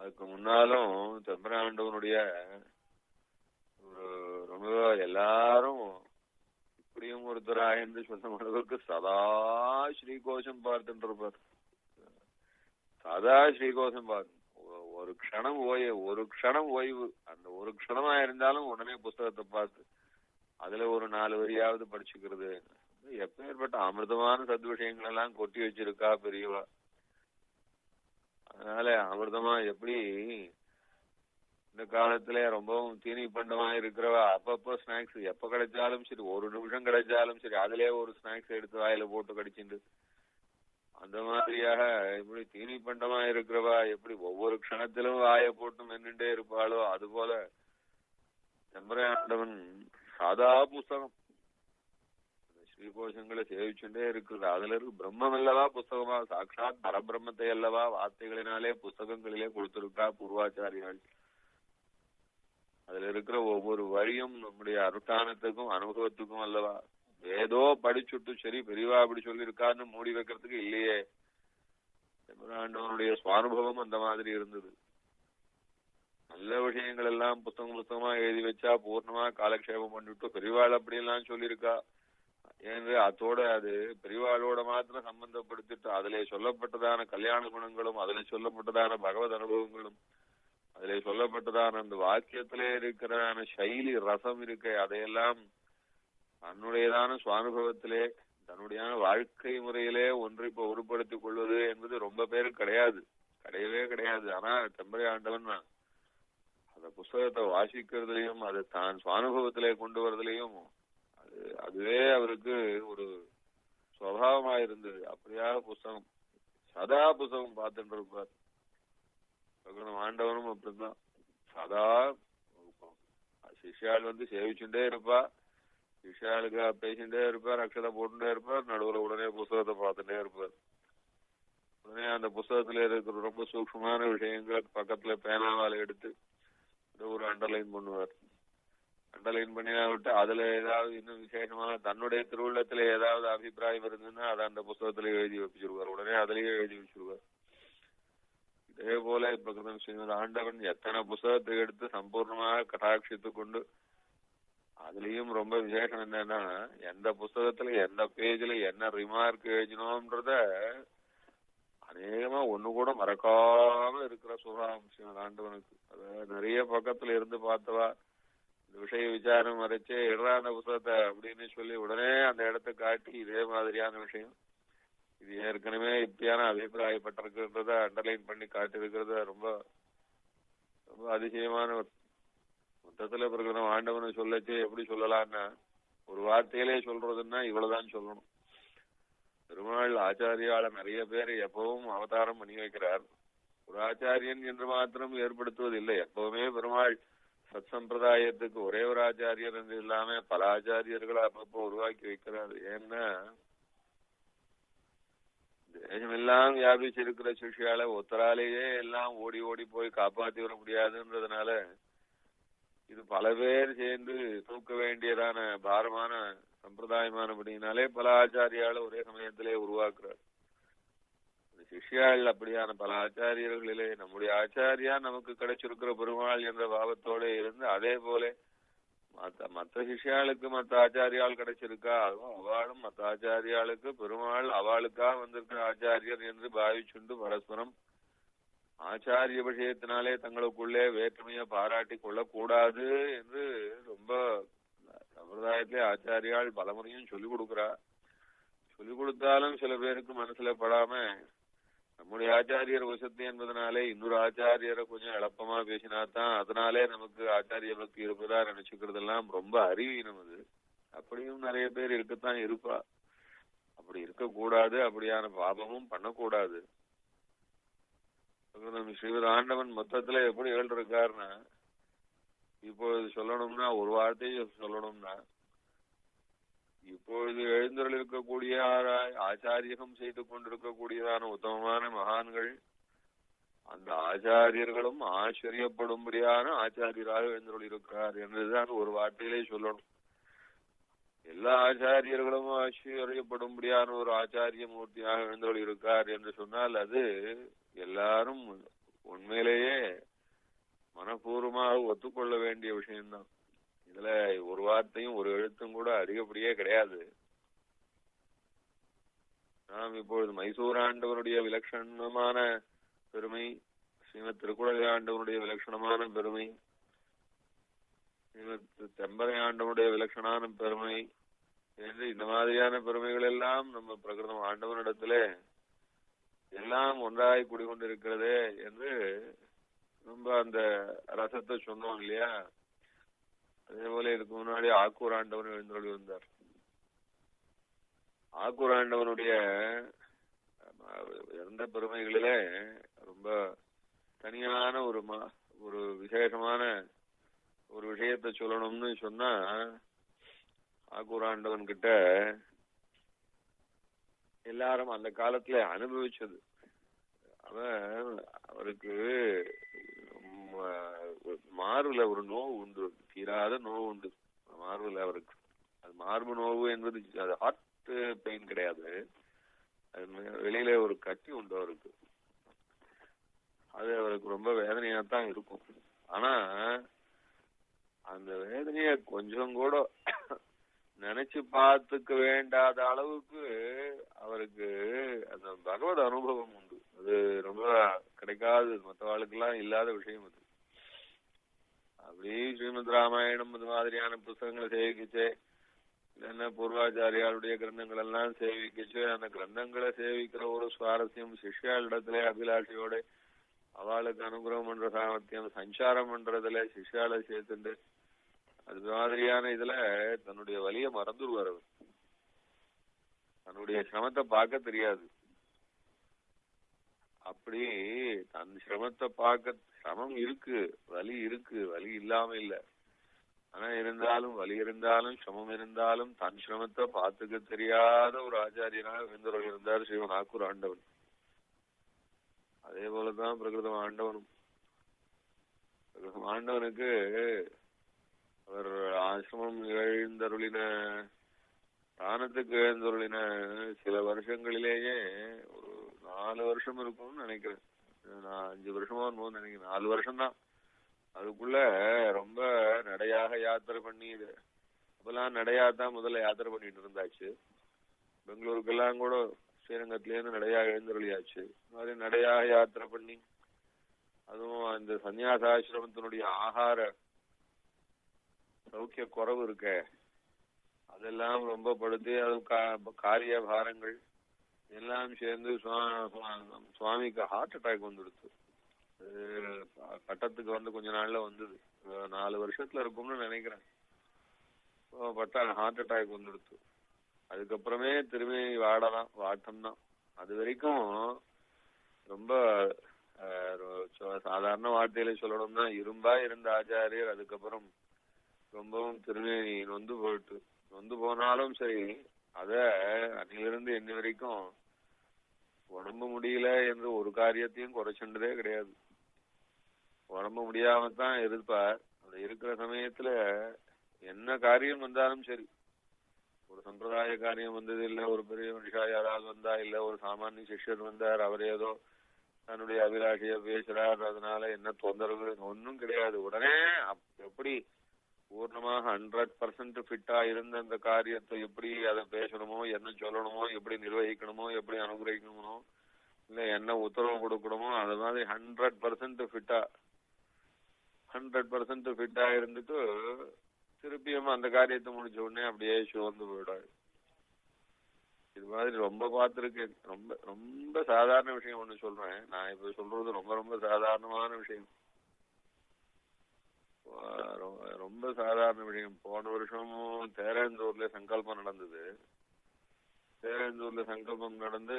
அதுக்கு முன்னாலும் தெம்பராண்டவனுடைய ரொம்ப எல்லாரும் இப்படியும் ஒருத்தரா என்று சொன்ன அளவுக்கு சதா ஸ்ரீகோஷம் பார்த்துட்டு இருப்பார். சதா ஸ்ரீகோஷம் பார்த்து ஒரு க்ஷணம் ஓய்வு அந்த ஒரு க்ஷணமா இருந்தாலும் உடனே புஸ்தகத்தை பார்த்து அதுல ஒரு 4 வரியாவது படிச்சுக்கிறது. எப்பேற்பட்ட அமிர்தமான சத்விஷயங்கள் எல்லாம் கொட்டி வச்சிருக்கா பெரியவா. அதனால அமிர்தமா எப்படி இந்த காலத்துல ரொம்பவும் தீனி பண்டமா இருக்கிறவா அப்பப்போ ஸ்நாக்ஸ் எப்ப கிடைச்சாலும் சரி ஒரு நிமிஷம் கிடைச்சாலும் சரி அதுலயே ஒரு ஸ்நாக்ஸ் எடுத்து வாயில போட்டு கடிச்சுண்டு அந்த மாதிரியாக எப்படி தீனி பண்டமா இருக்கிறவா எப்படி ஒவ்வொரு க்ஷணத்திலும் வாயை போட்டு மென்னுட்டே இருப்பாளோ அது போல தெம்பராண்டவன் சாதா புஸ்தகம் ஸ்ரீகோஷங்களை சேவிச்சுட்டே இருக்கிறது. அதுல இருக்கு பிரம்மம் அல்லவா புஸ்தகமா சாட்சாத் பரபிரம்மத்தை அல்லவா வார்த்தைகளினாலே புஸ்தகங்களிலே கொடுத்திருக்கா பூர்வாச்சாரியால். அதுல இருக்கிற ஒவ்வொரு வழியும் நம்முடைய அனுஷ்டானத்துக்கும் அனுபவத்துக்கும் அல்லவா. ஏதோ படிச்சுட்டு சரி பெரியவா அப்படி சொல்லியிருக்கான்னு மூடி வைக்கிறதுக்கு இல்லையே. தெம்பராண்டவனுடைய சுவானுபவம் அந்த மாதிரி இருந்தது. நல்ல விஷயங்கள் எல்லாம் புஸ்தகமா எழுதி வச்சா பூர்ணமா காலக்ஷேபம் பண்ணிவிட்டு பெரியவாள் அப்படியெல்லாம் சொல்லியிருக்கா என்று அதோட அது பெரியவாளோட மாத்திரம் சம்பந்தப்படுத்திட்டு அதிலே சொல்லப்பட்டதான கல்யாண குணங்களும் அதிலே சொல்லப்பட்டதான பகவத் அனுபவங்களும் அதிலே சொல்லப்பட்டதான அந்த வாக்கியத்திலே இருக்கிறதான சைலி ரசம் இருக்க அதையெல்லாம் தன்னுடையதான சுவானுபவத்திலே தன்னுடைய வாழ்க்கை முறையிலே ஒன்று இப்ப உருப்படுத்திக் கொள்வது என்பது ரொம்ப பேருக்கு கிடையவே கிடையாது. ஆனா தெம்பரை ஆண்டவன் அந்த புஸ்தகத்தை வாசிக்கிறதுலையும் அதை தான் சுவானுபவத்திலே கொண்டு வரதுலையும் அதுவே அவருக்கு ஒரு சுவாவமா இருந்தது. அப்படியாக புஸ்தகம் சதா புஸ்தகம் பார்த்துட்டு இருப்பார். ஆண்டவனும் அப்படித்தான் சதா சிஷ்யாள் வந்து சேவிச்சுட்டே இருப்பா, சிஷ்யாளுக்கு பேசிட்டே இருப்பார், அக்ஷதை போட்டுட்டே இருப்பார், நடுவுல உடனே புஸ்தகத்தை பார்த்துட்டே இருப்பார். உடனே அந்த புஸ்தகத்துல இருக்கிற ரொம்ப சூக்ஷ்மமான விஷயங்களை பக்கத்துல பேனாவால எடுத்து ஒரு அண்டர்லைன் பண்ணுவார். அண்டர்லைன் பண்ணினா விட்டு அதுல ஏதாவது இன்னும் விசேஷமான தன்னுடைய திருவுள்ளத்துல ஏதாவது அபிப்பிராயம் இருந்ததுன்னா அதை அந்த புஸ்தகத்துல எழுதி வச்சிருவார். உடனே அதுலயே எழுதி வச்சிருவார். இதே போல இப்ப ஸ்ரீமத் ஆண்டவன் எத்தனை புஸ்தகத்தை எடுத்து சம்பூர்ணமாக கட்டாட்சித்து கொண்டு அதுலயும் ரொம்ப விசேஷம் என்னன்னா எந்த புஸ்தகத்துல எந்த பேஜ்ல என்ன ரிமார்க் எழுதினோம்ன்றத அநேகமா ஒண்ணு கூட மறக்காம இருக்கிற சுகாம் ஸ்ரீமத் ஆண்டவனுக்கு. அத நிறைய பக்கத்துல இருந்து பார்த்தவா இந்த விஷய விசாரம் வரைச்சே இடறா அந்த புத்தகத்தை அப்படின்னு சொல்லி உடனே அந்த இடத்தை காட்டி இதே மாதிரியான விஷயம் இது ஏற்கனவே இப்படியான அபிப்பிராயப்பட்டிருக்கிறத அண்டர்லைன் பண்ணி காட்டிருக்கிறத ரொம்ப ரொம்ப அதிசயமான மொத்தத்துல பிரகிருதம் ஆண்டவனை சொல்லச்சு எப்படி சொல்லலாம்னா ஒரு வார்த்தையிலே சொல்றதுன்னா இவ்வளவுதான் சொல்லணும். பெருமாள் ஆச்சாரியால நிறைய பேர் எப்பவும் அவதாரம் பண்ணி வைக்கிறார். ஒரு ஆச்சாரியன் என்று மாத்திரம் ஏற்படுத்துவதில்லை. எப்பவுமே பெருமாள் சத் சம்பிரதாயத்துக்கு ஒரே ஒரு ஆச்சாரியர் என்று இல்லாம பல ஆச்சாரியர்களை அப்பப்போ உருவாக்கி வைக்கிறார். ஏன்னா தேசமெல்லாம் வியாபிச்சிருக்கிற சிஷ்யால ஒத்தராலேயே எல்லாம் ஓடி ஓடி போய் காப்பாத்தி வர முடியாதுன்றதுனால இது பல பேர் சேர்ந்து தூக்க வேண்டியதான பாரமான சம்பிரதாயமானபடினாலே பல ஆச்சாரியால ஒரே சமயத்திலே உருவாக்குறார். சிஷ்யாள் அப்படியான பல ஆச்சாரியர்களிலே நம்முடைய ஆச்சாரியா நமக்கு கிடைச்சிருக்கிற பெருமாள் என்ற பாவத்தோட இருந்து அதே போல மற்ற சிஷ்யாளுக்கு மற்ற ஆச்சாரியால் கிடைச்சிருக்கா, அதுவும் அவளும் மற்ற ஆச்சாரியாளுக்கு பெருமாள் அவளுக்கா வந்திருக்கிற ஆச்சாரியர் என்று பாவிச்சுண்டு பரஸ்பரம் ஆச்சாரிய விஷயத்தினாலே தங்களுக்குள்ளே வேற்றுமையை பாராட்டி கொள்ளக்கூடாது என்று ரொம்ப சம்பிரதாயத்திலே ஆச்சாரியால் பலமுறையும் சொல்லிக் கொடுக்கிறா. சொல்லிக் கொடுத்தாலும் சில பேருக்கு மனசுல படாம நம்முடைய ஆச்சாரியர் வசதி என்பதனாலே இன்னொரு ஆச்சாரியரை கொஞ்சம் எளப்பமா பேசினாத்தான் அதனாலே நமக்கு ஆச்சாரிய பக்தி இருப்பதா நினைச்சுக்கிறதெல்லாம் ரொம்ப அறிவீனம். அது அப்படியும் நிறைய பேர் இருக்கத்தான் இருப்பா. அப்படி இருக்கக்கூடாது, அப்படியான பாபமும் பண்ணக்கூடாது. ஸ்ரீமத் ஆண்டவன் மொத்தத்துல எப்படி எழுதிருக்காருன்னா இப்பொழுது சொல்லணும்னா ஒரு வார்த்தையை சொல்லணும்னா இப்பொழுது எழுந்தருள் இருக்கக்கூடிய ஆச்சாரியகம் செய்து கொண்டிருக்கக்கூடியதான உத்தமமான மகான்கள் அந்த ஆச்சாரியர்களும் ஆச்சரியப்படும்படியான ஆச்சாரியராக எழுந்தருள் இருக்கிறார் என்றுதான் ஒரு வார்த்தையிலே சொல்லணும். எல்லா ஆச்சாரியர்களும் ஆச்சரியப்படும்படியான ஒரு ஆச்சாரிய மூர்த்தியாக எழுந்தருள் இருக்கார் என்று சொன்னால் அது எல்லாரும் உண்மையிலேயே மனப்பூர்வமாக ஒத்துக்கொள்ள வேண்டிய விஷயம்தான். இதுல ஒரு வார்த்தையும் ஒரு எழுத்தும் கூட அதிகப்படியே கிடையாது. நாம் இப்பொழுது மைசூர் ஆண்டவனுடைய விலட்சணமான பெருமை, ஸ்ரீமத் திருக்குறளை ஆண்டவனுடைய விலட்சணமான பெருமை, ஸ்ரீமத் தெம்பரை ஆண்டவனுடைய விலட்சணமான பெருமை என்று இந்த மாதிரியான பெருமைகள் எல்லாம் நம்ம பிரகிருதம் ஆண்டவனிடத்திலே எல்லாம் ஒன்றாய் குடிகொண்டிருக்கிறதே என்று ரொம்ப அந்த ரசத்தை சொன்னோம் இல்லையா. அதே போல இதுக்கு முன்னாடி ஆக்கூர் ஆண்டவன் எழுந்தருளி இருந்தார். ஆக்கூர் ஆண்டவனுடைய இறந்த பெருமைகளிலே ரொம்ப தனியான ஒரு விசேஷமான ஒரு விஷயத்தை சொல்லணும்னு சொன்னா ஆக்கூர் ஆண்டவன் கிட்ட எல்லாரும் அந்த காலத்துல அனுபவிச்சது. அவருக்கு மார்புல ஒரு நோவு உண்டு, தீராத நோவு உண்டு மார்புல அவருக்கு. அது மார்பு நோவு என்பது அது ஹார்ட் பெயின் கிடையாது, அது வெளியில ஒரு கட்டி உண்டு அவருக்கு. அது அவருக்கு ரொம்ப வேதனையாத்தான் இருக்கும். ஆனா அந்த வேதனைய கொஞ்சம் கூட நினைச்சு பார்த்துக்க வேண்டாத அளவுக்கு அவருக்கு அந்த பகவத் அனுபவம் உண்டு. அது ரொம்ப கிடைக்காது, மற்றவாளுக்கெல்லாம் இல்லாத விஷயம் அது. அப்படி ஸ்ரீமத் ராமாயணம் இது மாதிரியான புத்தகங்களை சேவிக்கிச்சு, இல்லைன்னா பூர்வாச்சாரியாளுடைய கிரந்தங்கள் எல்லாம் சேவிக்கிச்சு. அந்த கிரந்தங்களை சேவிக்கிற ஒரு சுவாரஸ்யம், சிஷ்யாளிடத்துல அபிலாஷையோட அவளுக்கு அனுகிரகம் பண்ற சாமர்த்தியம், சஞ்சாரம் பண்றதுல சிஷ்யால சேர்த்துண்டு அது மாதிரியான இதுல தன்னுடைய வலிய மறந்துடுவார். அவர் தன்னுடைய சிரமத்தை பார்க்க தெரியாது. அப்படி தன் சிரமத்தை பார்க்க, சிரமம் இருக்கு, வலி இருக்கு, வலி இல்லாம இல்ல. ஆனா இருந்தாலும் வலி இருந்தாலும் சிரமம் இருந்தாலும் தன் சிரமத்தை பார்த்துக்க தெரியாத ஒரு ஆச்சாரியனாக விருந்தவர் இருந்தார் ஸ்ரீமன் ஆக்கூர் ஆண்டவன். அதே போலதான் பிரகிருதம் ஆண்டவனும். பிரகிருதம் ஆண்டவனுக்கு அவர் ஆசிரமம் எழுந்தருளின, தானத்துக்கு எழுந்தருளின சில வருஷங்களிலேயே ஒரு 4 வருஷம் இருக்கும்னு நினைக்கிறேன். 5 வருஷமா நினைக்கிறேன், 4 வருஷம்தான். அதுக்குள்ள ரொம்ப நடையாக யாத்திரை பண்ணி, அப்பெல்லாம் நடையாதான் முதல்ல யாத்திரை பண்ணிட்டு இருந்தாச்சு. பெங்களூருக்கெல்லாம் கூட ஸ்ரீரங்கத்திலேருந்து நடையாக எழுந்தருளியாச்சு. மாதிரி நடையாக யாத்திரை பண்ணி, அதுவும் அந்த சன்னியாசாசிரமத்தினுடைய ஆகார சௌக்கிய குறைவு இருக்க அதெல்லாம் ரொம்ப படுத்தி, அது காரிய பாரங்கள் எல்லாம் சேர்ந்து சுவாமிக்கு ஹார்ட் அட்டாக் வந்துடுச்சு. கட்டத்துக்கு வந்து கொஞ்ச நாள்ல வந்தது. 4 வருஷத்துல இருக்கும்னு நினைக்கிறேன். பட்டா ஹார்ட் அட்டாக் வந்துடுத்து. அதுக்கப்புறமே திரும்பி வாட்டம் தான். அது வரைக்கும் ரொம்ப சாதாரண வார்த்தையில சொல்லணும்னா இரும்பா இருந்த ஆச்சாரியர் அதுக்கப்புறம் ரொம்பவும் திரும்பி நொந்து போனாலும் சரி, அத அன்னிலிருந்து இன்னி வரைக்கும் உடம்பு முடியல என்று ஒரு காரியத்தையும் குறைச்சுண்டதே கிடையாது. உடம்பு முடியாமத்தான் இருப்பார். அது இருக்கிற சமயத்துல என்ன காரியம் வந்தாலும் சரி, ஒரு சம்பிரதாய காரியம் வந்தது இல்ல, ஒரு பெரிய மனுஷா யாராவது வந்தா, இல்ல ஒரு சாமானிய சிஷ்யர் வந்தார், அவர் ஏதோ தன்னுடைய அபிலாஷைய பேசுறார், அதனால என்ன தொந்தரவு ஒன்னும் கிடையாது. உடனே எப்படி பூர்ணமாக 100% ஃபிட்டா இருந்த அந்த காரியத்தை எப்படி அதை பேசணுமோ, என்ன சொல்லணுமோ, எப்படி நிர்வகிக்கணுமோ, எப்படி அனுகிரகிக்கணுமோ, இல்ல என்ன உத்தரவு கொடுக்கணுமோ, அது மாதிரி 100% ஃபிட்டா இருந்துட்டு திருப்பியும் அந்த காரியத்தை முடிச்ச உடனே அப்படியே சோர்ந்து போயிடாது. இது மாதிரி ரொம்ப பார்த்திருக்கேன். ரொம்ப ரொம்ப சாதாரண விஷயம் ஒண்ணு சொல்றேன். நான் இப்ப சொல்றது ரொம்ப ரொம்ப சாதாரணமான விஷயம். ரொம்ப சாதாரண விஷயம். போன வருஷமும் தேரேந்தூர்ல சங்கல்பம் நடந்தது. தேரேந்தூர்ல சங்கல்பம் நடந்து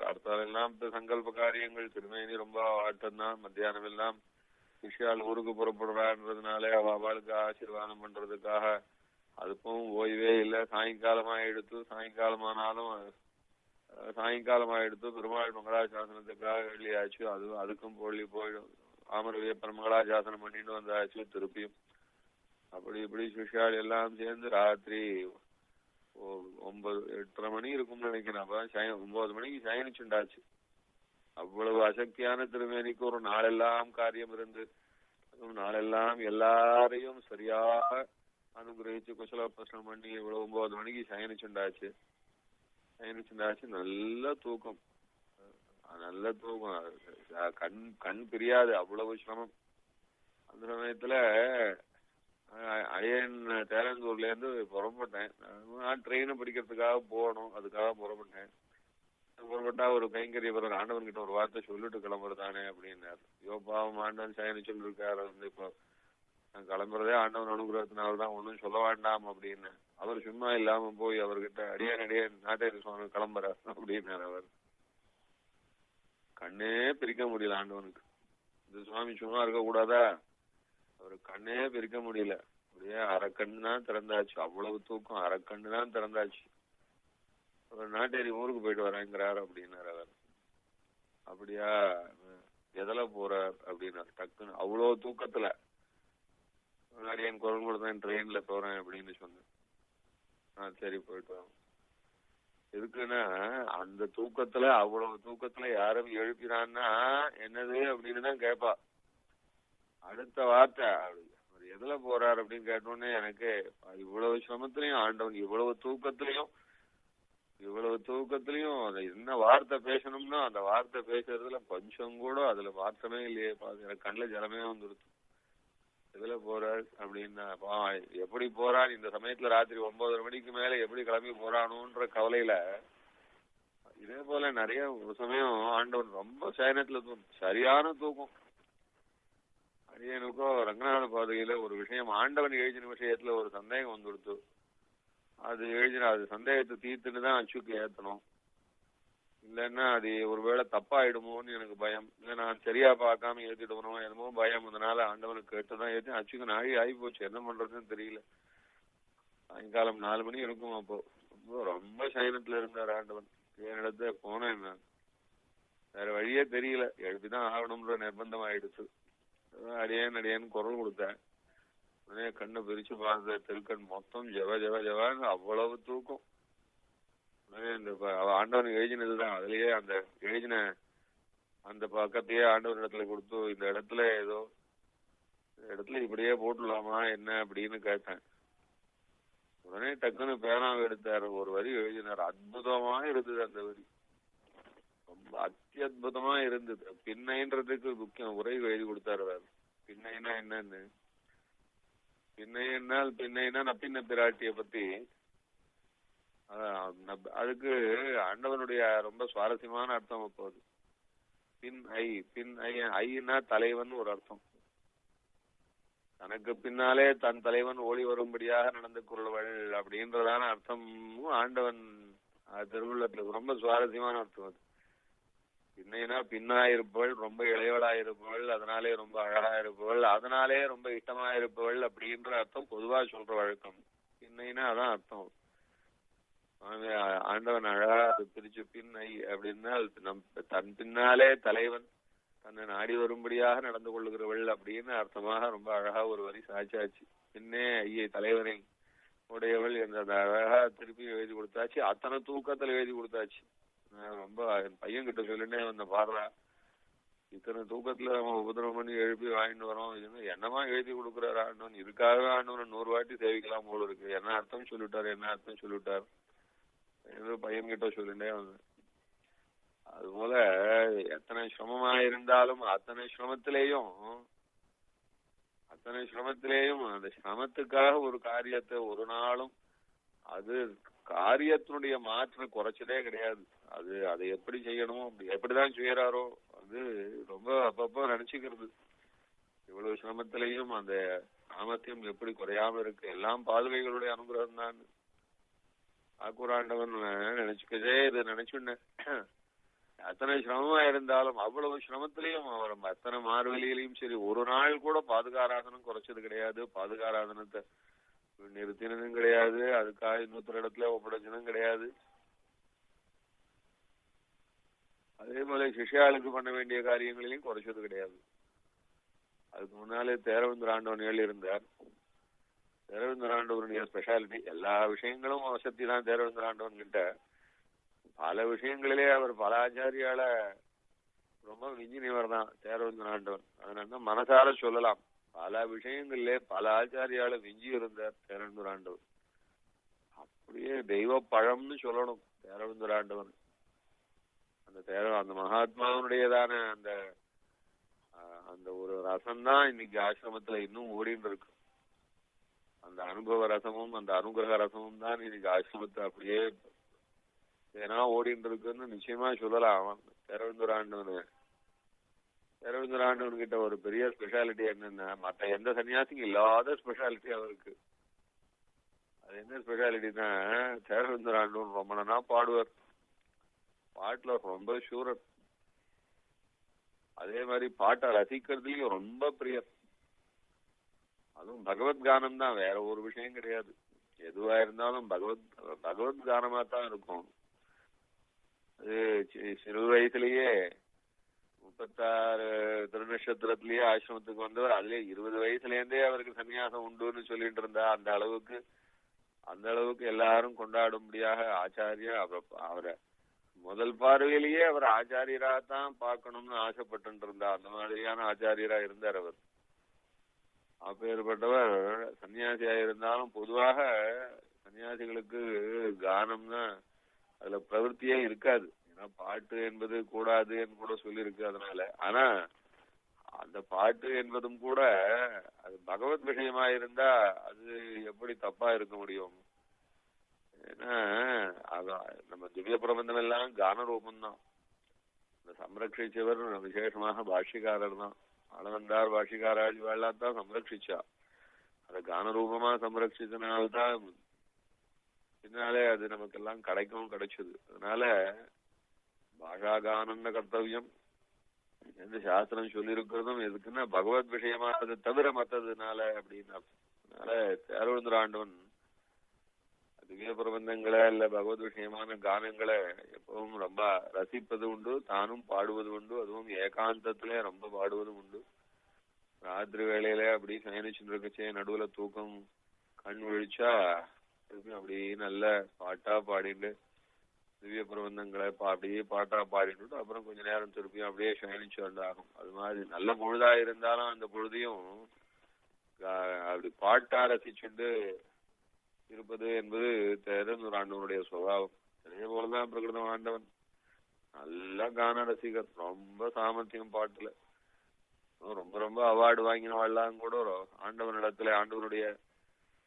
கார்த்தாலெல்லாம் சங்கல்ப காரியங்கள், திருமேனி ரொம்ப ஆட்டம்தான். மத்தியானம் எல்லாம் விஷயால் ஊருக்கு புறப்படுறான்றதுனால அவளுக்கு ஆசீர்வாதம் பண்றதுக்காக அதுக்கும் ஓய்வே இல்லை. சாயங்காலம் ஆயிடுத்து பெருமாள் மங்களாசாசனத்துக்காக வெளியாச்சு. அதுக்கும் போயிடும். ஆமரவியப்பன் மங்களாசாசனம் பண்ணிட்டு வந்தாச்சு. திருப்பியும் அப்படி இப்படி விஷயால் எல்லாம் சேர்ந்து ராத்திரி 8:30 மணி இருக்கும்னு நினைக்கிறேன். அப்ப 9 மணிக்கு சயனிச்சுண்டாச்சு. அவ்வளவு அசக்தியான திருமேனிக்கு ஒரு நாளெல்லாம் காரியம் இருந்து, நாளெல்லாம் எல்லாரையும் சரியாக அனுகிரகிச்சு குசலோபசனம் பண்ணி இவ்வளவு 9 மணிக்கு சயனிச்சுண்டாச்சு. நல்ல தூக்கம். கண் பிரியாது, அவ்வளவு சிரமம். அந்த சமயத்துல அயன் தேரந்தூர்ல இருந்து புறப்பட்டேன். நான் ட்ரெயினை பிடிக்கிறதுக்காக போகணும், அதுக்காக புறப்பட்டேன். புறப்பட்டா ஒரு கைங்கரியவர் ஆண்டவன் கிட்ட ஒரு வார்த்தை சொல்லிட்டு கிளம்புறதானே அப்படின்னாரு. பாவம் ஆண்டவன் சயனி சொல்லிருக்காரு, இப்போ நான் கிளம்புறதே ஆண்டவன் அனுகிரகத்தினால்தான், ஒன்னும் சொல்ல வேண்டாம் அப்படின்னு. அவர் சும்மா இல்லாம போய் அவர்கிட்ட அடியேன் நாட்டேரி சுவாமி கிளம்புறார் அப்படின்னாரு. அவர் கண்ணே பிரிக்க முடியல ஆண்டவனுக்கு. இந்த சுவாமி சும்மா இருக்க கூடாதா? அவரு கண்ணே பிரிக்க முடியல. அப்படியே அரைக்கண்ணு தான் திறந்தாச்சு. அவ்வளவு தூக்கம். அரைக்கண்ணு தான் திறந்தாச்சு. அவர் நாட்டேரி ஊருக்கு போயிட்டு வரேங்கிறார் அப்படின்னாரு. அவர் அப்படியா, எதுல போறார் அப்படின்னாரு. டக்குன்னு அவ்வளவு தூக்கத்துல முன்னாடி என் குரல் கொடுத்தேன், ட்ரெயின்ல போறேன் அப்படின்னு சொன்னேன். சரி போயிட்டு வாங்க. எதுக்குன்னா அந்த தூக்கத்துல, அவ்வளவு தூக்கத்துல யாரும் எழுப்பினான்னா என்னது அப்படின்னு தான் கேட்பா. அடுத்த வார்த்தை எதுல போறார் அப்படின்னு கேட்டோடனே எனக்கு இவ்வளவு சிரமத்திலையும் ஆண்டவன் இவ்வளவு தூக்கத்திலையும் அதை என்ன வார்த்தை பேசணும்னா அந்த வார்த்தை பேசுறதுல கொஞ்சம் கூட அதுல வார்த்தமே இல்லையே. எனக்கு கண்ணுல ஜலமே வந்துடுது. எதுல போறார் அப்படின்னா எப்படி போறான் இந்த சமயத்துல ராத்திரி 9:30 மணிக்கு மேல எப்படி கிளம்பி போறானுன்ற கவலையில. இதே போல நிறைய ஒரு சமயம் ஆண்டவன் ரொம்ப சயனத்துல சரியான தூக்கம். அடியனுக்கோ ரங்கநாத பாதையில ஒரு விஷயம் ஆண்டவன் எழுதின விஷயத்துல ஒரு சந்தேகம் வந்துடுத்து. அது சந்தேகத்தை தீர்த்துன்னு அச்சுக்கு ஏத்தணும். இல்லைன்னா அது ஒருவேளை தப்பாயிடுமோன்னு எனக்கு பயம். இல்லை நான் சரியா பார்க்காம ஏத்திடுவனோ என்னமோ பயம். அதனால ஆண்டவனுக்கு கேட்டுதான் ஏற்றி அச்சுக்கு நாழி ஆகி போச்சு. என்ன பண்றதுன்னு தெரியல. சாயங்காலம் 4 மணி இருக்கும். அப்போ ரொம்ப சயனத்துல இருந்தார் ஆண்டவன். என்னிடத்த போனேன். நான் வேற வழியே தெரியல, எழுப்பிதான் ஆகணும்ன்ற நிர்பந்தம் ஆயிடுச்சு. அடியேன்னு குரல் கொடுத்தேன். உடனே கண்ணை பிரிச்சு பார்த்த திருக்கண் மொத்தம் ஜவான்னு அவ்வளவு தூக்கம். இந்த ஆண்டவன் எழுதினதுதான். அதுலயே அந்த எழுதின அந்த பக்கத்தையே ஆண்டவன் இடத்துல கொடுத்து, இந்த இடத்துல இப்படியே போட்டுடலாமா என்ன அப்படின்னு கேட்டேன். உடனே டக்குன்னு பேனாவை எடுத்தாரு, ஒரு வரி எழுதினார். அற்புதமா இருந்தது அந்த வரி, ரொம்ப அத்தியுதமா இருந்தது. பின்னைன்றதுக்கு முக்கியம் உரை எழுதி கொடுத்தாரு. பின்னைனா என்னன்னு, பின்னைனா நப்பின்ன பிராட்டிய பத்தி. அதுக்கு ஆண்டவனுடைய ரொம்ப சுவாரஸ்யமான அர்த்தம் அப்போது. பின் ஐனா தலைவன் ஒரு அர்த்தம். தனக்கு பின்னாலே தன் தலைவன் ஓடி வரும்படியாக நடந்து கொள்வள் அப்படின்றதான அர்த்தமும் ஆண்டவன் திருவுள்ளத்துல ரொம்ப சுவாரஸ்யமான அர்த்தம் அது. பின்னைனா பின்னா இருப்பவள், ரொம்ப இளையவளா இருப்பவள், அதனாலே ரொம்ப அழகா இருப்பவள், அதனாலே ரொம்ப இஷ்டமா இருப்பவள் அப்படின்ற அர்த்தம் பொதுவா சொல்ற வழக்கம். பின்னைனா அதான் அர்த்தம். ஆண்டவன் அழகா பிரிச்சு பின்னை அப்படின்னா தன் பின்னாலே தலைவன் தன்னை நாடி வரும்படியாக நடந்து கொள்ளுகிறவள் அப்படின்னு அர்த்தமாக ரொம்ப அழகா ஒரு வரி சாட்சாச்சு. பின்னே ஐயே தலைவனை உடையவள் என்ற அழகா திருப்பி எழுதி கொடுத்தாச்சு. அத்தனை தூக்கத்துல எழுதி கொடுத்தாச்சு. ரொம்ப என் பையன் கிட்ட சொல்லிட்டே வந்த பாடுறா, இத்தனை தூக்கத்துல நம்ம உபதிரவம் பண்ணி எழுப்பி வாங்கிட்டு வரோம், என்னமா எழுதி கொடுக்குறாரு ஆண்டவன், இதுக்காகவே ஆண்டவன் 100 வாட்டி சேவிக்கலாம் போல இருக்கு, என்ன அர்த்தம் சொல்லிவிட்டார் ஏதோ பையன் கிட்ட சொல்லிட்டே வந்தேன். அதுபோல எத்தனை சிரமமா இருந்தாலும் அத்தனை சிரமத்திலேயும் அந்த சிரமத்துக்காக ஒரு காரியத்தை ஒரு நாளும் அது காரியத்தினுடைய மாற்றம் குறைச்சதே கிடையாது. அதை எப்படி செய்யணுமோ அப்படி எப்படிதான் செய்யறாரோ அது ரொம்ப அப்பப்போ நினைச்சுக்கிறது. இவ்வளவு சிரமத்திலையும் அந்த சாமர்த்தியம் எப்படி குறையாம இருக்கு, எல்லாம் பாதுகைகளுடைய அனுகிரகம் தான். ஆக்குராண்டவன் நினைச்சுக்கதே இது நினைச்சுன்னேன். அத்தனை சிரமமா இருந்தாலும் அவ்வளவு சிரமத்திலையும் அவர் அத்தனை மார்வெளியிலையும் சரி ஒரு நாள் கூட பாதுகாராதனம் குறைச்சது கிடையாது. பாதுகாராதனத்தை நிறுத்தினதும் கிடையாது, அதுக்காக இன்னொரு இடத்துல ஒப்படைச்சதும் கிடையாது. அதே போல சிஷ்யாளுக்கு பண்ண வேண்டிய காரியங்களிலையும் குறைச்சது கிடையாது. அதுக்கு முன்னாலே தேரவேந்திர எழுதியிருந்தார். தேரவேந்திர ஆண்டவனுடைய ஸ்பெஷாலிட்டி எல்லா விஷயங்களும் வசதி தான். தேரவேந்திர ஆண்டவன் கிட்ட பல விஷயங்களிலே அவர் பல ஆச்சாரியால ரொம்ப விஞ்சினிவர் தான் தேரவேந்திர ஆண்டவன். அதனால மனசார சொல்லலாம், பல விஷயங்களிலே பல ஆச்சாரியால விஞ்சி இருந்தார் தேரவேந்திர ஆண்டவன். அப்படியே தெய்வ பழம்னு சொல்லணும் தேரவேந்திர ஆண்டவன். அந்த மகாத்மாவனுடையதான அந்த ஒரு ரசம்தான் இன்னைக்கு ஆசிரமத்துல இன்னும் ஓடின்னு இருக்கு. அந்த அனுபவ ரசமும் அந்த அனுகிரக ரசமும் தான் இன்னைக்கு ஆசிரமத்தை அப்படியே ஏன்னா ஓடின்னு இருக்குன்னு நிச்சயமா சொல்லலாம். தேரவேந்திர ஆண்டவன் கிட்ட ஒரு பெரிய ஸ்பெஷாலிட்டி என்னன்னா, மற்ற எந்த சன்னியாசிக்கும் இல்லாத ஸ்பெஷாலிட்டி அவருக்கு. அது என்ன ஸ்பெஷாலிட்டின்னா, தேரவேந்திர ஆண்டவன் ரொம்ப நாளா பாடுவார். பாட்டுல ரொம்ப சூரர். அதே மாதிரி பாட்டை ரசிக்கிறதுலயும் ரொம்ப பிரியர். அதுவும் பகவத் கானம் தான், வேற ஒரு விஷயம் கிடையாது. எதுவா இருந்தாலும் பகவத் கானமா தான் இருக்கும். அது சிறு வயசுலயே 36 திருநட்சத்திரத்திலேயே ஆசிரமத்துக்கு வந்தவர். அதுலயே 20 வயசுல இருந்தே அவருக்கு சன்னியாசம் உண்டுன்னு சொல்லிட்டு இருந்தா. அந்த அளவுக்கு எல்லாரும் கொண்டாடும்படியாக ஆச்சாரியா அவரை முதல் பார்வையிலேயே அவர் ஆச்சாரியராகத்தான் பார்க்கணும்னு ஆசைப்பட்டு இருந்தா. அந்த மாதிரியான ஆச்சாரியரா இருந்தார் அவர். அப்பேற்பட்டவர் சன்னியாசியா இருந்தாலும் பொதுவாக சன்னியாசிகளுக்கு கானம்னா அதுல பிரவருத்தியே இருக்காது. ஏன்னா பாட்டு என்பது கூடாதுன்னு கூட சொல்லியிருக்கு. அதனால ஆனா அந்த பாட்டு என்பதும் கூட அது பகவத் விஷயமா இருந்தா அது எப்படி தப்பா இருக்க முடியும்? ஏன்னா நம்ம திவ்ய பிரபந்தம் எல்லாம் கான ரூபம்தான். இந்த சம்ரட்சிச்சவர் விசேஷமாக பாஷ்யக்காரர் தான். ஆளவந்தார் பாஷ்யக்காராஜிவாள்லாம் தான் சம்ரட்சிச்சா. அதை கான ரூபமா சம்ரட்சித்தனால்தான் பின்னாலே அது நமக்கெல்லாம் கிடைச்சது. அதனால பாஷா கானம்னு கர்த்தவியம் எந்த சாஸ்திரம் சொல்லி இருக்கிறதும் எதுக்குன்னா பகவத் விஷயமா அதை தவிர மற்றதுனால அப்படின்னு. அதனால தேரவேந்திர ஆண்டவன் திவ்ய பிரபந்தங்களை இல்ல பகவத் விஷயமான கானங்களை எப்பவும் ரொம்ப ரசிப்பது உண்டு, தானும் பாடுவது உண்டு. அதுவும் ஏகாந்தத்திலே ரொம்ப பாடுவதும் உண்டு. ராத்திரி வேளையில அப்படி சயனிச்சுட்டு இருக்கச்சே நடுவுல தூக்கம் கண் விழிச்சா அப்படி நல்ல பாட்டா பாடிட்டு திவ்ய பிரபந்தங்களை அப்படியே பாட்டா பாடிட்டு அப்புறம் கொஞ்ச நேரம் திருப்பியும் அப்படியே சயனிச்சு வந்தாகும். அது மாதிரி நல்ல பொழுதா இருந்தாலும் அந்த பொழுதையும் அப்படி பாட்டா ரசிச்சுட்டு இருப்பது என்பது தேரவேந்திர ஆண்டவனுடைய சுபாவம். அதே போலதான் பிரகிருதம் ஆண்டவன் நல்ல கான ரசிகர். ரொம்ப சாமர்த்தியம் பாட்டுல. ரொம்ப ரொம்ப அவார்டு வாங்கினவாள்லாம் கூட ஆண்டவனிடத்துல ஆண்டவனுடைய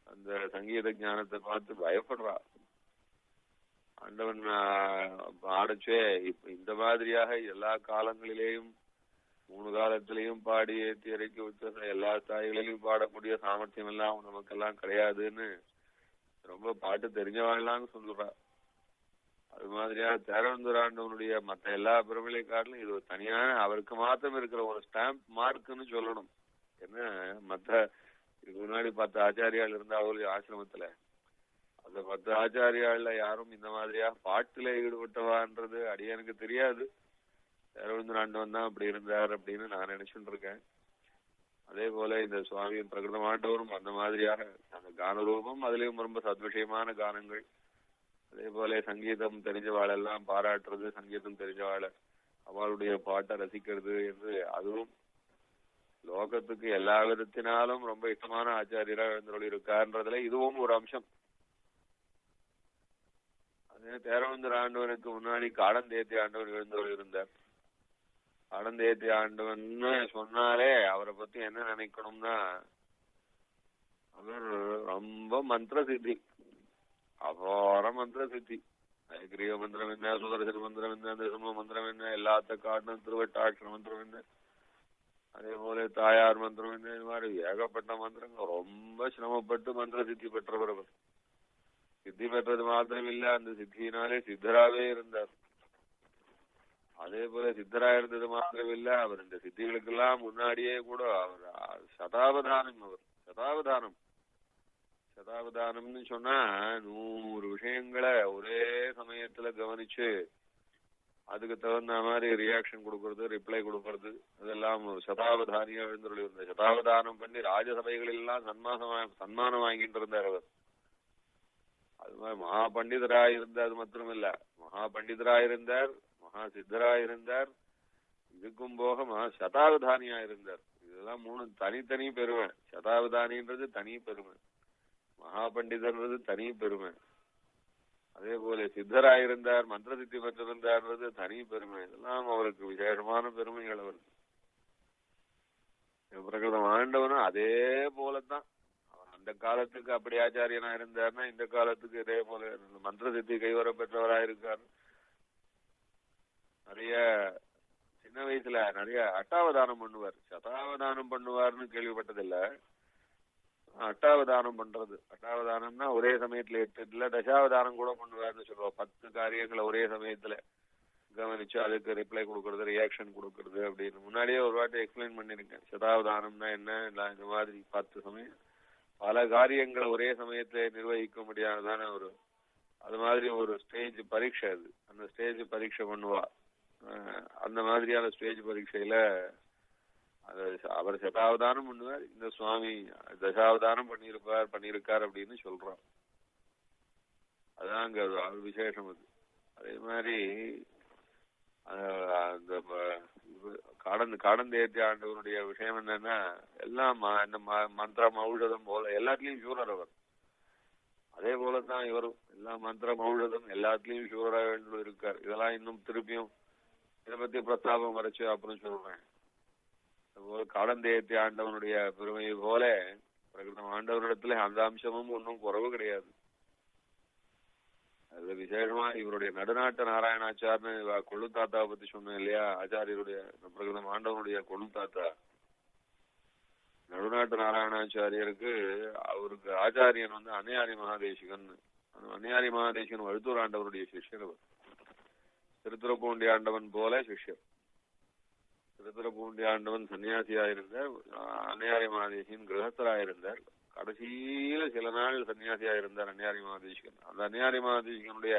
அந்த சங்கீத ஞானத்தை பார்த்து பயப்படுறா. ஆண்டவன் ஆடச்சே இப்ப இந்த மாதிரியாக எல்லா காலங்களிலேயும் 3 காலத்திலையும் பாடி ஏற்றி இறக்கி வச்ச எல்லா தாய்களிலும் பாடக்கூடிய சாமர்த்தியம் எல்லாம் நமக்கெல்லாம் கிடையாதுன்னு ரொம்ப பாட்டு தெரிஞ்சவாழ்லான்னு சொல்லுறா. அது மாதிரியா தேரவந்தூராண்டவனுடைய மற்ற எல்லா பெருமைகளை காட்டிலும் இது ஒரு தனியான அவருக்கு மாத்திரம் இருக்கிற ஒரு ஸ்டாம்ப் மார்க்குன்னு சொல்லணும். என்ன மற்ற இதுக்கு முன்னாடி 10 ஆச்சாரியால் இருந்தா அவருடைய ஆசிரமத்துல அந்த 10 ஆச்சாரியால யாரும் இந்த மாதிரியா பாட்டுல ஈடுபட்டவான்றது அடியனுக்கு தெரியாது. தேரவந்தூராண்டவன் தான் அப்படி இருந்தார் அப்படின்னு நான் நினைச்சுட்டு இருக்கேன். அதே போல இந்த சுவாமியின் பிரகிருதமாண்டவரும் அந்த மாதிரியாக அந்த கான ரூபம் அதுலயும் ரொம்ப சத்விஷயமான கானங்கள். அதே போல சங்கீதம் தெரிஞ்சவாளெல்லாம் பாராட்டுறது, சங்கீதம் தெரிஞ்சவாள அவளுடைய பாட்டை ரசிக்கிறது என்று அதுவும் லோகத்துக்கு எல்லா விதத்தினாலும் ரொம்ப இஷ்டமான ஆச்சாரியரா எழுந்தருளி இருக்காருன்றதுல இதுவும் ஒரு அம்சம். அதே தேரவந்தூர் ஆண்டவனுக்கு முன்னாடி காடந்தேத்தி ஆண்டவன் எழுந்தருளி இருந்தார். காடந்தேத்தி ஆண்டவன்னு சொன்னாலே அவரை பத்தி என்ன நினைக்கணும்னா அவர் ரொம்ப மந்திர சித்தி, அபார மந்திர சித்தி. ஐகிரிய மந்திரம் என்ன, சுதர்சன மந்திரம் என்ன, அந்த சும மந்திரம் என்ன, எல்லாத்த காட்டிலும் திருவட்டாட்சர மந்திரம் என்ன, அதே போல தாயார் மந்திரம் என்ன, இது மாதிரி ஏகப்பட்ட மந்திரங்கள் ரொம்ப சிரமப்பட்டு மந்திர சித்தி பெற்றவர் அவர். சித்தி பெற்றது மாத்திரம் இல்ல, அந்த சித்தியினாலே சித்தராவே இருந்தார். அதே போல சித்தரா இருந்தது மாத்திரம் இல்ல, அவர் இந்த சித்திகளுக்கெல்லாம் முன்னாடியே கூட அவர் சதாவதானம். அவர் சதாவதானம் சதாவதானம்னு சொன்னா 100 விஷயங்களை ஒரே சமயத்துல கவனிச்சு அதுக்கு தகுந்த மாதிரி ரியாக்ஷன் கொடுக்கறது, ரிப்ளை கொடுக்கறது, அதெல்லாம் சதாவதானியா எழுந்துள்ள இருந்த சதாவதானம் பண்ணி ராஜசபைகளில் எல்லாம் சன்மானம் வாங்கிட்டு இருந்தார் அவர். அது மாதிரி மகா பண்டிதராயிருந்த அது மாத்திரமில்ல, மகா பண்டிதராயிருந்தார், மகா சித்தராயிருந்தார், இதுக்கும் போக மகா சதாவதானியா இருந்தார். இதெல்லாம் 3 தனித்தனி பெருமை. சதாவதானின்றது தனி பெருமை, மகா பண்டிதர்ன்றது தனி பெருமை, அதே போல சித்தராயிருந்தார், மந்திர சித்தி பெற்றிருந்தார்ன்றது தனி பெருமை. இதெல்லாம் அவருக்கு விசேஷமான பெருமைகள். அவருக்கு பிரகிருதம் ஆண்டவனும் அதே போலதான். அந்த காலத்துக்கு அப்படி ஆச்சாரியனா இருந்தார்னா இந்த காலத்துக்கு இதே போல மந்திர சித்தி கைவர பெற்றவராயிருக்கார். நிறைய சின்ன வயசுல நிறைய அட்டாவதானம் பண்ணுவார். சதாவதானம் பண்ணுவார்னு கேள்விப்பட்டதில்லை. அட்டாவதானம் பண்றது, அட்டாவதானம்னா ஒரே சமயத்துல 8 இல்ல தசாவதானம் கூட பண்ணுவார்னு சொல்லுவோம். 10 காரியங்களை ஒரே சமயத்துல கவனிச்சு அதுக்கு ரிப்ளை கொடுக்கறது, ரியாக்ஷன் கொடுக்கறது அப்படின்னு முன்னாடியே ஒரு வாட்டி எக்ஸ்பிளைன் பண்ணிருக்கேன். சதாவதானம்னா என்ன, இந்த மாதிரி 10 சமயம் பல காரியங்களை ஒரே சமயத்துல நிர்வகிக்க முடியாதுதானே ஒரு அது மாதிரி ஒரு ஸ்டேஜ் பரீட்சை. அது அந்த ஸ்டேஜ் பரீட்சை பண்ணுவா. அந்த மாதிரியான ஸ்டேஜ் பரீட்சையில அவர் சதாவதானம் பண்ணுவார். இந்த சுவாமி தசாவதானம் பண்ணியிருக்கார் அப்படின்னு சொல்றோம். அதான் அங்க விசேஷம். அது அதே மாதிரி அந்த காடந்தேத்தி ஆண்டவனுடைய விஷயம் என்னன்னா எல்லாம் இந்த மந்திரம் ஔஷதம் போல எல்லாத்துலயும் சூரர் அவர். அதே போலதான் இவரும் எல்லாம் மந்திரம் ஔஷதம் எல்லாத்துலயும் சூரரா இருக்கார். இதெல்லாம் இன்னும் திருப்பியும் இதை பத்தி பிரஸ்தாபம் வரைச்சு அப்புறம் சொல்றேன். காடந்தேத்தி ஆண்டவனுடைய பெருமை போல பிரகிருதம் ஆண்டவனிடத்துல அந்த அம்சமும் ஒன்றும் குறவு கிடையாது. அது விசேஷமா இவருடைய நடுநாட்டு நாராயணாச்சார்னு கொள்ளு தாத்தாவை பத்தி சொன்னேன் இல்லையா, ஆச்சாரியருடைய பிரகிருதம் ஆண்டவனுடைய கொள்ளு தாத்தா நடுநாட்டு நாராயணாச்சாரியருக்கு அவருக்கு ஆச்சாரியன் அன்னையாரி மகாதேசிகன். அன்னையாரி மகாதேசிகன் வழுத்தூர் ஆண்டவருடைய சிஷ்யர். அவர் திருத்துறப்பூண்டி ஆண்டவன் போல சிஷ்யர். திருத்துறப்பூண்டி ஆண்டவன் சன்னியாசியாயிருந்தார், அன்னையாரி மகாதேசிகன் கிரகஸ்தராயிருந்தார். கடைசியில சில நாள் சன்னியாசியாயிருந்தார் அன்னையாரி மகாதேசிகன். அந்த அன்னையாரி மகாதேசிகனுடைய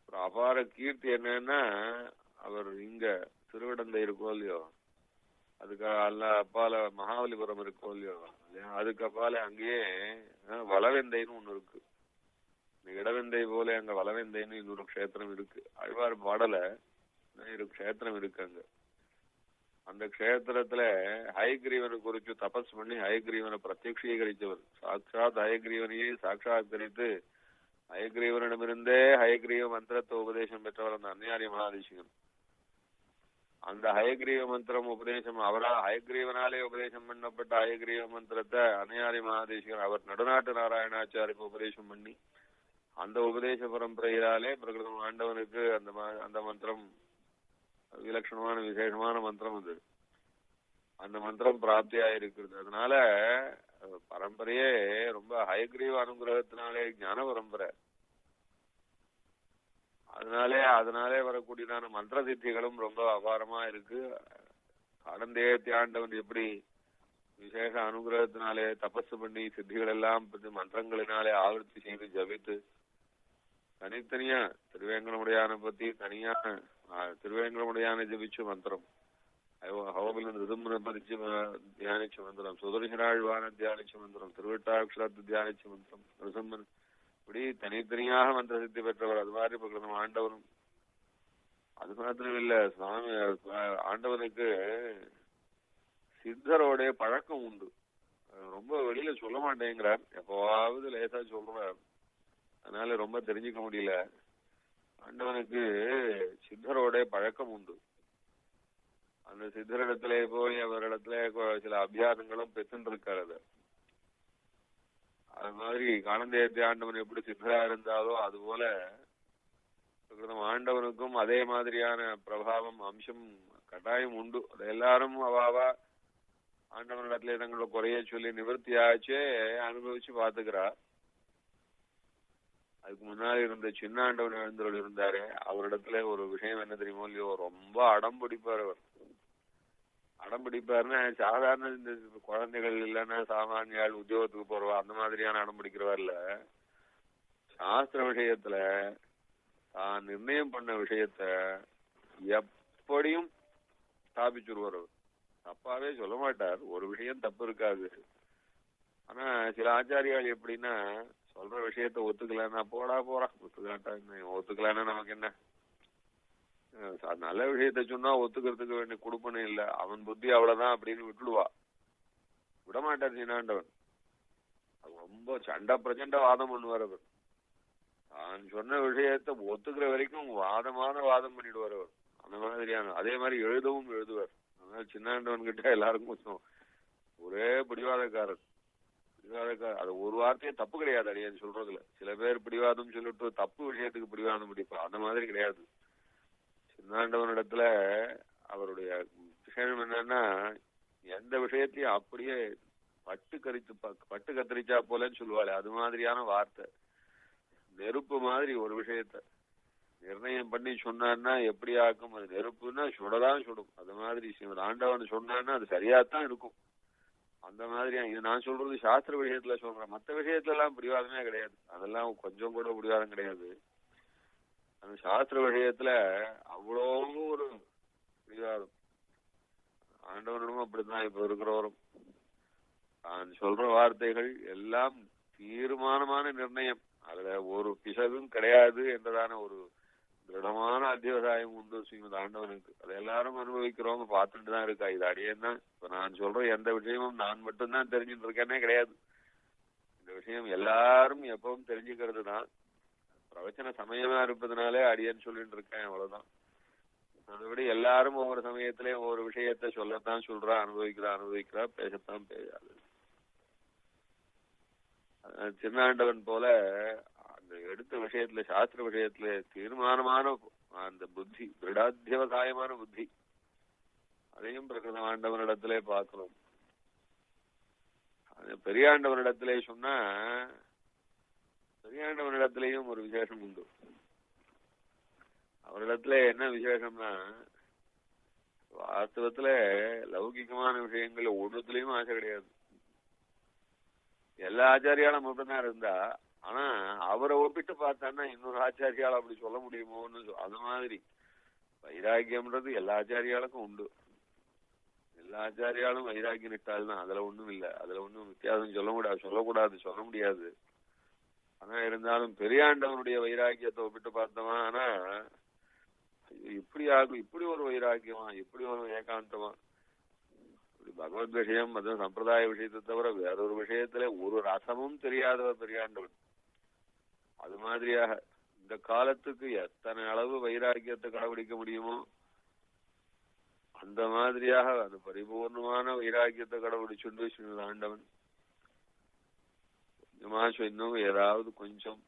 ஒரு அபார கீர்த்தி என்னன்னா அவர் இங்க திருவிடந்தை இருக்கோ இல்லையோ, அதுக்கு அல்ல அப்பால மகாபலிபுரம் இருக்கோ இல்லையோ, அதுக்கு அப்பால அங்கேயே வளவெந்தைன்னு ஒண்ணு இருக்கு. இடவெந்தை போல அங்க வளவெந்தைன்னு இன்னொரு க்ஷேத்திரம் இருக்கு. அழ்வார் பாடல ஒரு க்ஷேத்திரம் இருக்கு அங்க. அந்த க்ஷேத்திரத்துல ஹயக்ரீவனை குறிச்சு தபஸ் பண்ணி ஹயக்ரீவனை பிரத்யக்ஷீகரிச்சவர். சாட்சாத் ஹயக்ரீவனையே சாட்சாத்கரித்து ஹயக்ரீவனிடமிருந்தே ஹயக்ரீவ மந்திரத்தை உபதேசம் பெற்றவர் அந்த அன்னையாரி மகாதேசிகன். அந்த ஹயக்ரீவ மந்திரம் உபதேசம் ஹயக்ரீவனாலே உபதேசம் பண்ணப்பட்ட ஹயக்ரீவ மந்திரத்தை அன்னையாரி மகாதேசிகன் அவர் நடுநாட்டு நாராயணாச்சாரிக்கு உபதேசம் பண்ணி அந்த உபதேச பரம்பரையிலாலே பிரகிருதம் ஆண்டவனுக்கு அந்த மந்திரம் விலட்சணமான விசேஷமான மந்திரம். அது அந்த மந்திரம் பிராப்தியா இருக்கிறது. அதனால பரம்பரையே ரொம்ப ஹயக்ரீவ அனுகிரகத்தினாலே ஞான பரம்பரை. அதனாலே வரக்கூடியதான மந்திர சித்திகளும் ரொம்ப அபாரமா இருக்கு. கடந்தேத்தி ஆண்டவன் எப்படி விசேஷ அனுகிரகத்தினாலே தபசு பண்ணி சித்திகள் எல்லாம் மந்திரங்களினாலே ஆவர்த்தி செய்து ஜபித்து தனித்தனியா திருவேங்கடமுடையான பத்தி தனியா திருவேங்கடமுடையான ஜபிச்சு மந்திரம், ஹோமில் ரிதும்பனை பதிச்சு தியானிச்ச மந்திரம், சுதர்சனாழ்வான தியானிச்ச மந்திரம், திருவட்டாட்சரத்தை தியானிச்ச மந்திரம், ரிசம்பன் இப்படி தனித்தனியாக மந்திர சித்தி பெற்றவர். அது மாதிரி பக்கம் ஆண்டவனும். அது மாத்திரம் இல்ல, சுவாமி ஆண்டவனுக்கு சித்தரோட பழக்கம் உண்டு. ரொம்ப வெளியில சொல்ல மாட்டேங்கிறார், எப்பவாவது லேசா சொல்றார். அதனால ரொம்ப தெரிஞ்சுக்க முடியல. ஆண்டவனுக்கு சித்தரோட பழக்கம் உண்டு. அந்த சித்தரிடத்துல போய் அவரிடத்துல சில அபியாசங்களும் பெற்றுன்னு இருக்காரு. அது மாதிரி காலந்தேத்தி ஆண்டவன் எப்படி சித்தரா இருந்தாலோ அது போல ஆண்டவனுக்கும் அதே மாதிரியான பிரபாவம் அம்சம் கட்டாயம் உண்டு. அது எல்லாரும் அவாவா ஆண்டவனிடத்துல தங்களோட குறைய சொல்லி நிவர்த்தி ஆச்சே அனுபவிச்சு பாத்துக்கிறா. அதுக்கு முன்னாடி இருந்த சின்ன ஆண்டவன் எழுந்தவர்கள் இருந்தாரு, அவரிடத்துல ஒரு விஷயம் என்ன தெரியுமோ இல்லையோ, ரொம்ப அடம் பிடிப்பார். அவர் அடம் பிடிப்பாருன்னா சாதாரண இந்த குழந்தைகள் இல்லைன்னா சாமானிய உத்தியோகத்துக்கு போறவா அந்த மாதிரியான அடம் பிடிக்கிறவா இல்ல. சாஸ்திர விஷயத்துல தான் நிர்ணயம் பண்ண விஷயத்த எப்படியும் ஸ்தாபிச்சுடுவார். அவர் தப்பாவே சொல்ல மாட்டார், ஒரு விஷயம் தப்பு இருக்காது. ஆனா சில ஆச்சாரியால் எப்படின்னா சொல்ற விஷயத்த ஒத்துக்கலன்னா போறா ஒத்துக்காட்டா ஒத்துக்கலான்னா நமக்கு என்ன, நல்ல விஷயத்த சொன்னா ஒத்துக்கிறதுக்கு வேண்டிய கொடுப்பனே இல்ல, அவன் புத்தி அவ்வளவுதான் அப்படின்னு விட்டுடுவா. விடமாட்டார் சீனாண்டவன். ரொம்ப சண்டை பிரச்சண்ட வாதம் பண்ணுவார் அவர். தான் சொன்ன விஷயத்த ஒத்துக்கிற வரைக்கும் வாதம் பண்ணிடுவார் அவர். அந்த மாதிரியான அதே மாதிரி எழுதுவார். அதனால சின்னாண்டவன் கிட்ட எல்லாருக்கும் கொஞ்சம் ஒரே பிடிவாதக்காரர். அது ஒரு வார்த்தையே தப்பு கிடையாது அடியேன்னு சொல்றதுல. சில பேர் பிடிவாதம் சொல்லிட்டு தப்பு விஷயத்துக்கு பிடிவாதம் பிடிப்பா, அந்த மாதிரி கிடையாது. சின்னாண்டவனிடத்துல அவருடைய விஷயம் என்னன்னா எந்த விஷயத்தையும் அப்படியே பட்டு கத்திரிச்சா போலன்னு சொல்லுவாள். அது மாதிரியான வார்த்தை, நெருப்பு மாதிரி ஒரு விஷயத்த நிர்ணயம் பண்ணி சொன்னான்னா எப்படி ஆக்கும். அது நெருப்புன்னா சுடதான் சுடும். அது மாதிரி ஆண்டவன் சொன்னான்னா அது சரியாத்தான் இருக்கும். அந்த மாதிரி இது நான் சொல்றது சாஸ்திர விஷயத்துல சொல்றேன். மற்ற விஷயத்துல எல்லாம் பிடிவாதமே கிடையாது, அதெல்லாம் கொஞ்சம் கூட பிடிவாதம் கிடையாது. அந்த சாஸ்திர விஷயத்துல அவ்வளோ ஒரு பிடிவாதம். ஆண்டவனும் அப்படித்தான் இப்ப இருக்கிறவரும். நான் சொல்ற வார்த்தைகள் எல்லாம் தீர்மானமான நிர்ணயம், அதுல ஒரு பிசகும் கிடையாது என்றதான ஒரு திருடமான அத்தியாயம் உண்டு ஸ்ரீமத் ஆண்டவனுக்கு. அதை எல்லாரும் அனுபவிக்கிறவங்க பார்த்துட்டு தான் இருக்கா. இது அடியேன் தான். இப்ப நான் சொல்ற எந்த விஷயமும் நான் மட்டும்தான் தெரிஞ்சுட்டு இருக்கேன்னே கிடையாது. இந்த விஷயம் எல்லாரும் எப்பவும் தெரிஞ்சுக்கிறது தான். பிரவச்சன சமயமா இருப்பதுனாலே அடியேன்னு சொல்லிட்டு இருக்கேன், அவ்வளவுதான். அதுபடி எல்லாரும் ஒவ்வொரு சமயத்திலேயும் ஒவ்வொரு விஷயத்த சொல்லத்தான் சொல்றா, அனுபவிக்கிறா, பேசத்தான் பேசாது. சின்னாண்டவன் போல அந்த எடுத்த விஷயத்துல சாஸ்திர விஷயத்துல தீர்மானமான அந்த புத்தி, திருடாத்தியவசாயமான புத்தி, அதையும் பிரகிருத ஆண்டவனிடத்திலே பார்க்கிறோம். பெரியாண்டவனிடத்திலே சொன்னா பெரியாண்டவனிடத்திலேயும் ஒரு விசேஷம் உண்டு. அவரிடத்துல என்ன விசேஷம்னா வாஸ்தவத்துல லௌகிகமான விஷயங்கள் ஒன்றுத்துலயும் ஆசை கிடையாது. எல்லா ஆச்சாரியாலும் மட்டும்தான் இருந்தா, ஆனா அவரை ஒப்பிட்டு பார்த்தான்னா இன்னொரு ஆச்சாரியால் அப்படி சொல்ல முடியுமோன்னு அது மாதிரி வைராக்கியம்ன்றது எல்லா ஆச்சாரியாளுக்கும் உண்டு. எல்லா ஆச்சாரியாலும் வைராக்கியம் நிட்டால்தான், அதுல ஒண்ணும் இல்லை, அதுல ஒண்ணும் வித்தியாசம் சொல்ல முடியாது. ஆனா இருந்தாலும் பெரியாண்டவனுடைய வைராக்கியத்தை ஒப்பிட்டு பார்த்தோமா, ஆனா இப்படி ஒரு வைராக்கியமா, இப்படி ஒரு ஏகாந்தமா, பகவத் விஷயம் அது சம்பிரதாய விஷயத்தை தவிர வேறொரு விஷயத்துல ஒரு ரசமும் தெரியாதவர் பெரியாண்டவன். அது மாதிரியாக இந்த காலத்துக்கு எத்தனை அளவு வைராக்கியத்தை கடைபிடிக்க முடியுமோ அந்த மாதிரியாக அது பரிபூர்ணமான வைராக்கியத்தை கடைபிடிச்சுண்டு ஸ்ரீமத் ஆண்டவன் இன்னும் ஏதாவது கொஞ்சம்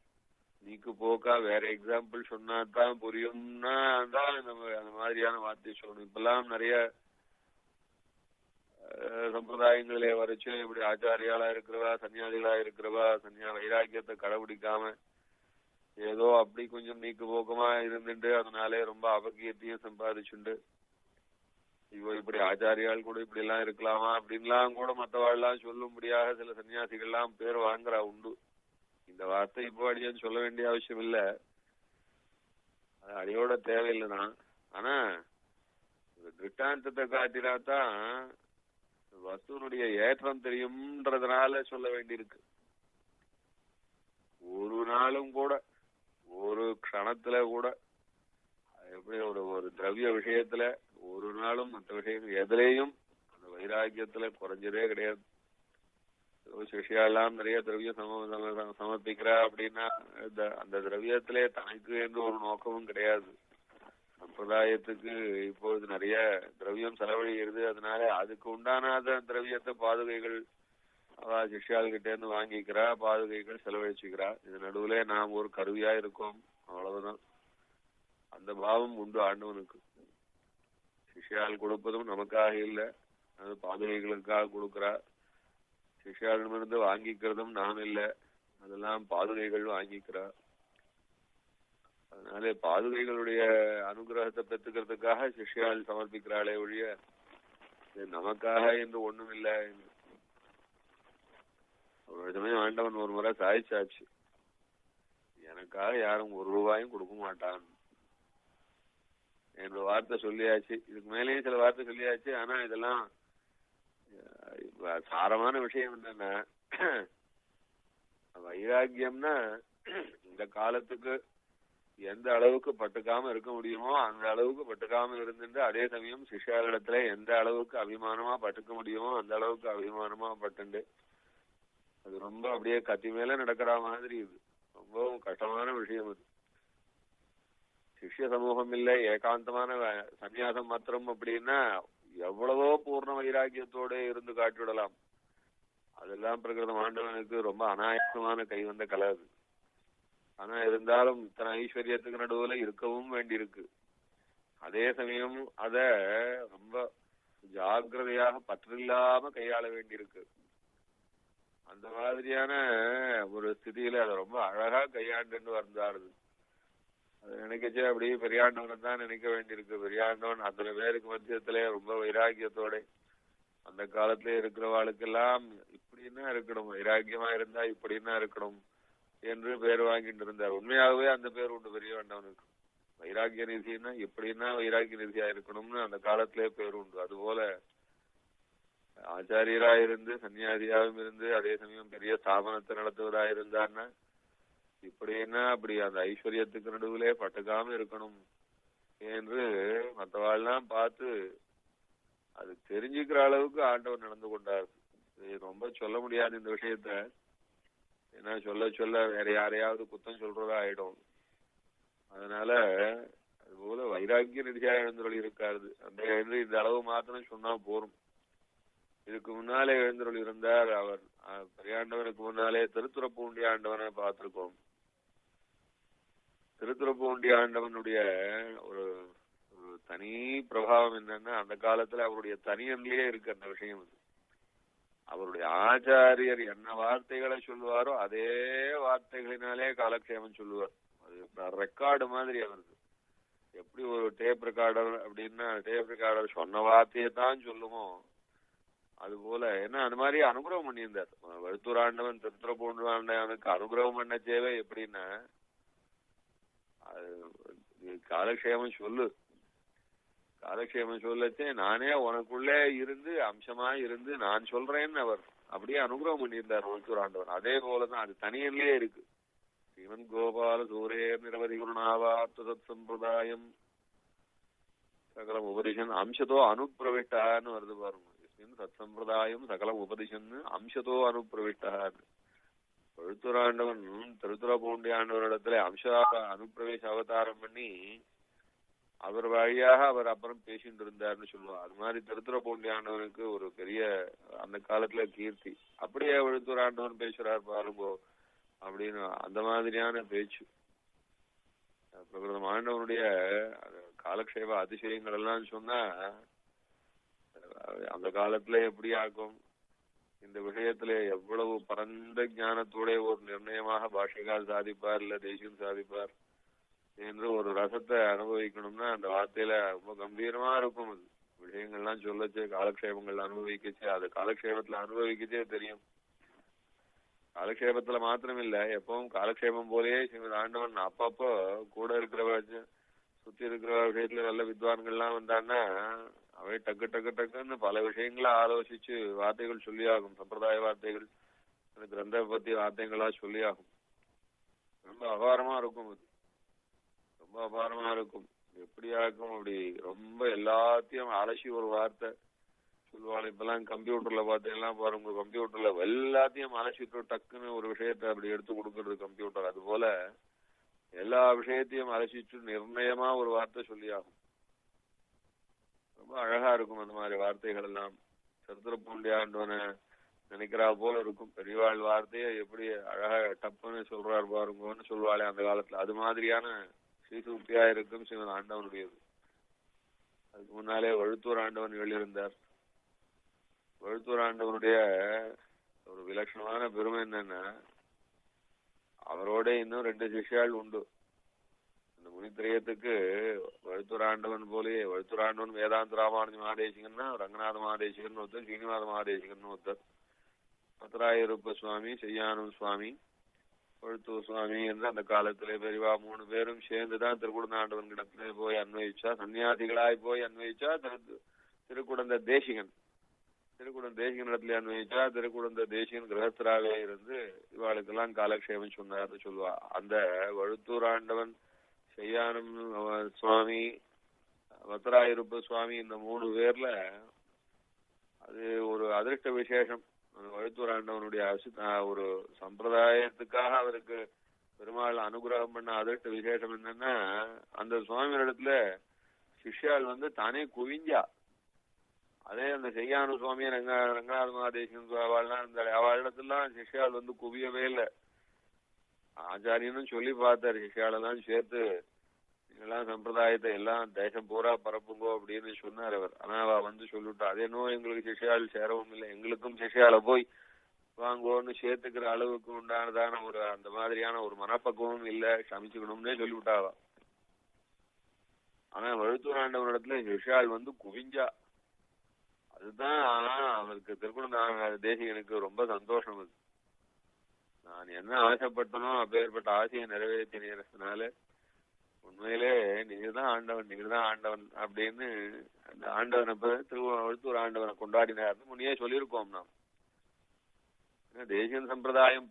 நீக்கு போக்கா வேற எக்ஸாம்பிள் சொன்னாதான் புரியும்னா தான் நம்ம அந்த மாதிரியான வார்த்தையை சொல்லணும். இப்பெல்லாம் நிறைய சம்பிரதாயங்களிலே வரைச்சு இப்படி ஆச்சாரியாளா இருக்கிறவா, சன்னியாசிகளா இருக்கிறவா, வைராக்கியத்தை கடைபிடிக்காம ஏதோ அப்படி கொஞ்சம் நீக்கு போக்கமா இருந்துட்டு அதனாலே ரொம்ப அபகீர்த்தியும் சம்பாதிச்சுண்டு இவ இப்படி ஆச்சாரியால் கூட இப்படி எல்லாம் இருக்கலாமா அப்படின்லாம் கூட மற்றவாள்லாம் சொல்லும்படியாக சில சன்னியாசிகள்லாம் பேர் வாங்குறா உண்டு. இந்த வார்த்தை இப்போ அடியான்னு சொல்ல வேண்டிய அவசியம் இல்ல, அது அடியோட தேவையில்லைதான். ஆனா திருஷ்டாந்தத்தை காட்டினாத்தான் வஸ்துனுடைய ஏற்றம் தெரியும்ன்றதுனால சொல்ல வேண்டியிருக்கு. ஒரு நாளும் கூட ஒரு க்ஷணத்துல கூட எப்படி ஒரு திரவிய விஷயத்துல ஒரு நாளும் மற்ற விஷயங்கள் எதுலேயும் அந்த வைராக்கியத்துல குறைஞ்சதே கிடையாது. சிஷியாலாம் நிறைய திரவியம் சமர்ப்பிக்கிறா அப்படின்னா அந்த திரவியத்திலே தனக்கு என்று ஒரு நோக்கமும் கிடையாது. சம்பிரதாயத்துக்கு இப்பொழுது நிறைய திரவியம் செலவழிகிறது, அதனால அதுக்கு உண்டானாத திரவியத்தை பாதுகைகள் சிஷ்யாள்கிட்ட இருந்து வாங்கிக்கிறா, பாதுகைகள் செலவழிச்சுக்கிறா. இது நடுவுல நாம் ஒரு கருவியா இருக்கோம், அவ்வளவுதான். அந்த பாவம் உண்டு ஆண்டவனுக்கு. சிஷ்யால் கொடுப்பதும் நமக்காக இல்லை, அது பாதுகைகளுக்காக கொடுக்கிறா. சிஷ்யாளிடமிருந்து வாங்கிக்கிறதும் நாம் இல்லை, அதெல்லாம் பாதுகைகள் வாங்கிக்கிறா. அதனால பாதுகைகளுடைய அனுகிரகத்தை பெற்றுக்கிறதுக்காக சிஷ்யால் சமர்ப்பிக்கிறாளே ஒழிய நமக்காக என்று ஒண்ணும் இல்லை. ஒரு சமயம் ஆண்டவன் ஒரு முறை சாய்ச்சாச்சு, எனக்காக யாரும் ஒரு ரூபாயும் கொடுக்க மாட்டான் என்ற வார்த்தை சொல்லியாச்சு. இதுக்கு மேலேயும் சில வார்த்தை சொல்லியாச்சு. ஆனா இதெல்லாம் சாரமான விஷயம் என்னன்னா, வைராக்கியம்னா இந்த காலத்துக்கு எந்த அளவுக்கு பட்டுக்காம இருக்க முடியுமோ அந்த அளவுக்கு பட்டுக்காம இருந்துட்டு, அதே சமயம் சிஷ்யாளிடத்துல எந்த அளவுக்கு அபிமானமா பட்டுக்க முடியுமோ அந்த அளவுக்கு அபிமானமா பட்டுண்டு, அது ரொம்ப அப்படியே கத்தி மேல நடக்கிற மாதிரி. இது ரொம்பவும் கஷ்டமான விஷயம். அது சிஷ்ய சமூகம் இல்லை, ஏகாந்தமான சன்னியாசம் மாத்திரம் அப்படின்னா எவ்வளவோ பூர்ண வைராக்கியத்தோட இருந்து காட்டிவிடலாம். அதெல்லாம் பிரகிருதம் ஆண்டவனுக்கு ரொம்ப அநாயசமான கை வந்த கலை அது. ஆனா இருந்தாலும் இத்தனை ஐஸ்வர்யத்துக்கு நடுவுல இருக்கவும் வேண்டியிருக்கு. அதே சமயம் அத ரொம்ப ஜாக்கிரதையாக பற்றில்லாம கையாள வேண்டியிருக்கு. அந்த மாதிரியான ஒரு ஸ்திதியில அதை ரொம்ப அழகா கையாண்டு வந்தாருது. அது நினைக்கச்சே அப்படியே பெரியாண்டவனை தான் நினைக்க வேண்டியிருக்கு. பெரியாண்டவன் அத்தனை பேருக்கு மத்தியத்திலே ரொம்ப வைராக்கியத்தோட அந்த காலத்திலே இருக்கிறவாளுக்கெல்லாம் இப்படின்னா இருக்கணும், வைராக்கியமா இருந்தா இப்படின்னா இருக்கணும் என்று பேர் வாங்கிட்டு இருந்தார். உண்மையாகவே அந்த பேர் உண்டு பெரியவாண்டவனுக்கு. வைராக்கிய நிதினா இப்படின்னா வைராக்கிய நிதியா இருக்கணும்னு அந்த காலத்திலே பேர் உண்டு. அதுபோல ஆச்சாரியரா இருந்து சன்னியாசியாவும் இருந்து அதே சமயம் பெரிய ஸ்தாபனத்தை நடத்துவதா இருந்தான்னா இப்படின்னா அப்படி அந்த ஐஸ்வர்யத்துக்கு நடுவிலே பட்டுக்காம இருக்கணும் என்று மற்றவாள்லாம் பார்த்து அது தெரிஞ்சுக்கிற அளவுக்கு ஆண்டவர் நடந்து கொண்டார். ரொம்ப சொல்ல முடியாது இந்த விஷயத்த, ஏன்னா சொல்ல சொல்ல வேற யாரையாவது குத்தம் சொல்றதா ஆயிடும். அதனால அதுபோல வைராக்கிய நிதியாக எழுந்தருள் இருக்காது. அந்த இந்த அளவு மாத்திரம் சொன்னா போரும். இதுக்கு முன்னாலே எழுந்தருள் இருந்தார் அவர். பெரியாண்டவனுக்கு முன்னாலே திருத்துறைப்பூண்டி ஆண்டவனை பார்த்திருக்கோம். திருத்துறைப்பூண்டி ஆண்டவனுடைய ஒரு தனி பிரபாவம் என்னன்னா, அந்த காலத்துல அவருடைய தனியன்லயே இருக்கு அந்த விஷயம். அவருடைய ஆச்சாரியர் என்ன வார்த்தைகளை சொல்லுவாரோ அதே வார்த்தைகளினாலே காலக்ஷேமம் சொல்லுவார். அது ரெக்கார்டு மாதிரி அவருக்கு. எப்படி ஒரு டேப் ரெக்கார்டர் அப்படின்னா டேப் ரெக்கார்டர் சொன்ன வார்த்தையை தான் சொல்லுமோ அது போல என்ன அந்த மாதிரி அனுகிரகம் பண்ணியிருந்தார். வழுத்தூர் ஆண்டவன் திருத்துறைப்பூண்டி ஆண்டவனுக்கு அனுகிரகம் பண்ண தேவை எப்படின்னா, காலக்ஷேமம் சொல்லு, காலக்ஷேமம் சொல்லச்சே நானே உனக்குள்ளே இருந்து அம்சமா இருந்து நான் சொல்றேன்னு அவர் அப்படியே அனுகிரகம் பண்ணியிருந்தார் வழுத்தூர் ஆண்டவன். அதே போலதான் அது தனியன்லயே இருக்கு. ஸ்ரீமன் கோபால சூரே நிரவதி குருநாவார்த்த சத் சம்பிரதாயம் சகலம் உபதிஷன் அம்சத்தோ அனுப்பிரவிஷ்டான்னு வருது பாருங்க. சத் சம்பிரதாயம் சகலம் உபதிஷன் அம்சத்தோ அனுப்பிரவிஷ்டான்னு. வழுத்தூராண்டவன் திருத்துறைப்பூண்டி ஆண்டவரிடத்துல அம்ச அனுப்பிரவேச அவதாரம் பண்ணி அவர் வழியாக அவர் அப்புறம் பேசிட்டு இருந்தார்னு சொல்லுவார். அது மாதிரி திருத்துறைப்பூண்டி ஆண்டவனுக்கு ஒரு பெரிய அந்த காலத்துல கீர்த்தி. அப்படியே வழுத்தூர் ஆண்டவன் பேசுறார் பாருங்கோ அப்படின்னு அந்த மாதிரியான பேச்சு. பிரகிருதம் ஆண்டவனுடைய காலக்ஷேப அதிசயங்கள் எல்லாம் சொன்னா அந்த காலத்துல எப்படி ஆக்கும், இந்த விஷயத்துல எவ்வளவு பரந்த ஞானத்தோட ஒரு நிர்ணயமாக பாஷ்யக்கார் சாதிப்பார் இல்ல தேசியம் சாதிப்பார் என்று ஒரு ரசத்தை அனுபவிக்கணும்னா அந்த வார்த்தையில ரொம்ப கம்பீரமா இருக்கும். அது விஷயங்கள்லாம் சொல்லச்சு, காலக்ஷேபங்கள் அனுபவிக்கச்சு, அது காலக்ஷேபத்துல அனுபவிக்கச்சே தெரியும். காலக்ஷேபத்துல மாத்திரம் இல்ல, எப்பவும் காலக்ஷேபம் போலயே ஸ்ரீமத் ஆண்டவன் அப்பப்போ கூட இருக்கிறவ சுத்தி இருக்கிற விஷயத்துல நல்ல வித்வான்கள்லாம் வந்தான்னா அவை டக்கு டக்கு டக்குன்னு பல விஷயங்கள ஆலோசிச்சு வார்த்தைகள் சொல்லி ஆகும். சம்பிரதாய வார்த்தைகள், கிரந்த பத்தி வார்த்தைகளா சொல்லி ஆகும். ரொம்ப அபாரமா இருக்கும். அது ரொம்ப அபாரமா இருக்கும். எப்படி ஆகும், அப்படி ரொம்ப எல்லாத்தையும் அலசி ஒரு வார்த்தை சொல்லுவாள். இப்பெல்லாம் கம்ப்யூட்டர்ல பார்த்தீங்கன்னா பாருங்க, கம்ப்யூட்டர்ல எல்லாத்தையும் அலசிட்டு டக்குன்னு ஒரு விஷயத்தை அப்படி எடுத்து கொடுக்கறது கம்ப்யூட்டர். அது போல எல்லா விஷயத்தையும் அலசிச்சு நிர்ணயமா ஒரு வார்த்தை சொல்லி ஆகும். ரொம்ப அழகா இருக்கும் அந்த மாதிரி வார்த்தைகள் எல்லாம். சந்திரபூண்டி ஆண்டவனை நினைக்கிறா போல இருக்கும். பெரியவாள் வார்த்தையை எப்படி அழகா டப்புன்னு சொல்றாரு பாருங்கன்னு சொல்லுவாளே அந்த காலத்துல, அது மாதிரியான ஸ்ரீசூக்தியா இருக்கும் ஸ்ரீமத் ஆண்டவனுடையது. அதுக்கு முன்னாலே வழுத்தூர் ஆண்டவன் எழுதியிருந்தார். வழுத்தூர் ஆண்டவனுடைய ஒரு விலட்சணமான பெருமை என்னன்னா, அவரோட இன்னும் 2 சிஷ்யாள் உண்டு. இந்த முனித்திரயத்துக்கு வழுத்தூர் ஆண்டவன் போலே, வழுத்தூர் ஆண்டவன் வேதாந்த ராமானுஜ மகாதேசிகன்னா, ரங்கநாத மகாதேசிகன் ஒருத்தர், ஸ்ரீனிவாத மகாதேசிகன் ஒருத்தர், பத்ராயிருப்ப சுவாமி, செய்யானந்த சுவாமி, வழுத்தூர் சுவாமி என்று அந்த காலத்திலே பெரியவா 3 பேரும் சேர்ந்துதான் திருக்குடந்தாண்டவன் கிடத்திலே போய் அன்வயிச்சா. சன்னியாசிகளாய் போய் அன்வயிச்சா திருக்குடந்த தேசிகன், திருக்குடம் தேசிகன் இடத்துல அன்வயிச்சா. திருக்குடந்த தேசிகன் கிரகஸ்தராகவே இருந்து இவாளுக்கெல்லாம் காலக்ஷேபம் சொன்னார்னு சொல்லுவா. அந்த வழுத்தூர் ஆண்டவன், செய்யானம் சுவாமி, பத்ராயிருப்ப சுவாமி, இந்த 3 பேர்ல அது ஒரு அதிர்ஷ்ட விசேஷம். வழுத்தூர் ஆண்டவனுடைய ஒரு சம்பிரதாயத்துக்காக அவருக்கு பெருமாள் அனுகிரகம் பண்ண அதிர்ஷ்ட விசேஷம் என்னன்னா, அந்த சுவாமியிடத்துல சிஷ்யாள் தானே குவிஞ்சா. அதே அந்த செய்யானு சுவாமி, ரங்கநாத மகாதேசிகன் அவளிடத்துலாம் சிஷ்யாள் குவியவே இல்லை. ஆச்சாரியனும் சொல்லி பார்த்தாரு, சிஷ்யாளெல்லாம் சேர்த்து நீங்கெல்லாம் சம்பிரதாயத்தை எல்லாம் தேசம் பூரா பரப்புங்கோ அப்படின்னு சொன்னார் அவர். ஆனா அவ சொல்லிவிட்டா, அது என்னவோ எங்களுக்கு சிஷ்யாள் சேரவும் இல்லை, எங்களுக்கும் சிஷ்யால போய் வாங்குவோன்னு சேர்த்துக்கிற அளவுக்கு உண்டானதான ஒரு அந்த மாதிரியான ஒரு மனப்பக்குவமும் இல்லை, சமைச்சுக்கணும்னே சொல்லிவிட்டாவா. ஆனா வழுத்தூர் ஆண்டவரிடத்துல சிஷ்யாள் குவிஞ்சா. அதுதான் அவருக்கு திருக்குடந்தாண்ட தேசிகனுக்கு ரொம்ப சந்தோஷம். அது நான் என்ன ஆசைப்பட்டனோ அப்பேற்பட்ட ஆசையை நிறைவேற்றினால உண்மையிலே நீங்கதான் ஆண்டவன், நீங்கதான் ஆண்டவன் அப்படின்னு அந்த ஆண்டவனை வழுத்தூர் ஆண்டவனை கொண்டாடினார்னு முன்னே சொல்லியிருக்கோம் நாம். தேசியன் சம்பிரதாயம்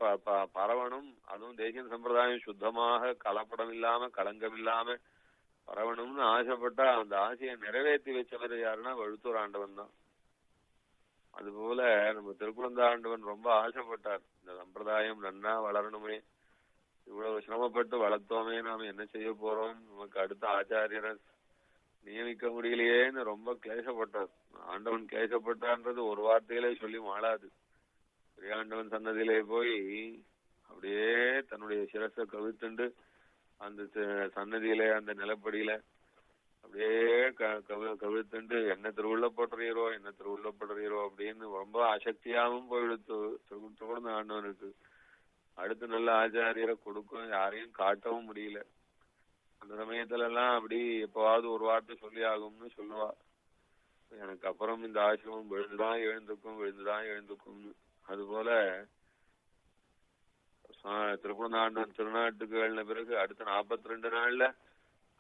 பரவணும், அதுவும் தேசியன் சம்பிரதாயம் சுத்தமாக கலப்படம் இல்லாம களங்கம் இல்லாம பரவணும்னு ஆசைப்பட்டா அந்த ஆசையை நிறைவேற்றி வச்சவர் யாருன்னா வழுத்தூர் ஆண்டவன் தான். அதுபோல நம்ம திருக்குடந்தாண்டவன் ரொம்ப ஆசைப்பட்டார், இந்த சம்பிரதாயம் நன்னா வளரணுமே, இவ்வளவு சிரமப்பட்டு வளர்த்தோமே, நாம என்ன செய்ய போறோம், நமக்கு அடுத்த ஆச்சாரியரை நியமிக்க முடியலையேன்னு ரொம்ப கிளேசப்பட்டார். ஆண்டவன் கிளேசப்பட்டான்றது ஒரு வார்த்தையிலே சொல்லி மாளாது. பெரியாண்டவன் சன்னதியிலே போய் அப்படியே தன்னுடைய சிரசை கவித்துண்டு அந்த சன்னதியில அந்த நிலப்படியில அப்படியே கவிழ்த்துண்டு என்ன திருவுள்ளப்படுறீரோ என்ன திருவுள்ளப்படுறீரோ அப்படின்னு ரொம்ப அசக்தியாகவும் போயிடுத்து திருக்குடந்த ஆண்டவனுக்கு. அடுத்து நல்ல ஆச்சாரியரை கொடுக்கும் யாரையும் காட்டவும் முடியல. அந்த சமயத்துல எல்லாம் அப்படி எப்பவாவது ஒரு வார்த்தை சொல்லி ஆகும்னு சொல்லுவா, எனக்கு அப்புறம் இந்த ஆசிரமம் விழுந்துதான் எழுந்துக்கும் விழுந்துதான் எழுந்துக்கும்னு. அதுபோல திருக்குடந்தாண்டவன் திருநாட்டுக்கு எழுந்த பிறகு அடுத்த 42 நாள்ல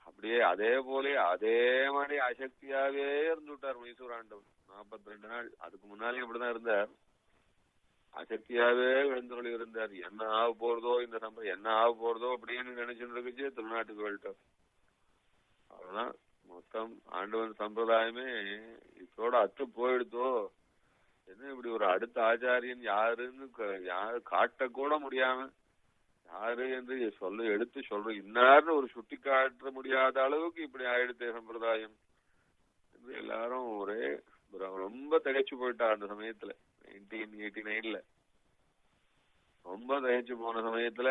அப்படியே அதே போல அதே மாதிரி அசக்தியாவே இருந்துட்டார் மைசூர் ஆண்டவன் 42 நாள். அதுக்கு முன்னாலே அப்படிதான் இருந்தார், அசக்தியாவே எழுந்தொழி இருந்தார். என்ன ஆக போறதோ இந்த என்ன ஆக போறதோ அப்படின்னு நினைச்சுட்டு இருக்குச்சு திருநாட்டுக்கு வந்துட்டார். அவ்வளவுதான் மொத்தம் ஆண்டவன் சம்பிரதாயமே இதோட அத்து போயிடுதோ. என்ன இப்படி ஒரு அடுத்த ஆச்சாரியன் யாருன்னு யாரு காட்ட கூட முடியாம, யாரு என்று எடுத்து சொல்ற இன்னார்னு ஒரு சுட்டி காட்ட முடியாத அளவுக்கு இப்படி ஆயிடுத்தே சம்பிரதாயம் என்று எல்லாரும் ஒரே ரொம்ப திகைச்சு போயிட்டா. அந்த சமயத்துல 1989 ரொம்ப திகைச்சு போன சமயத்துல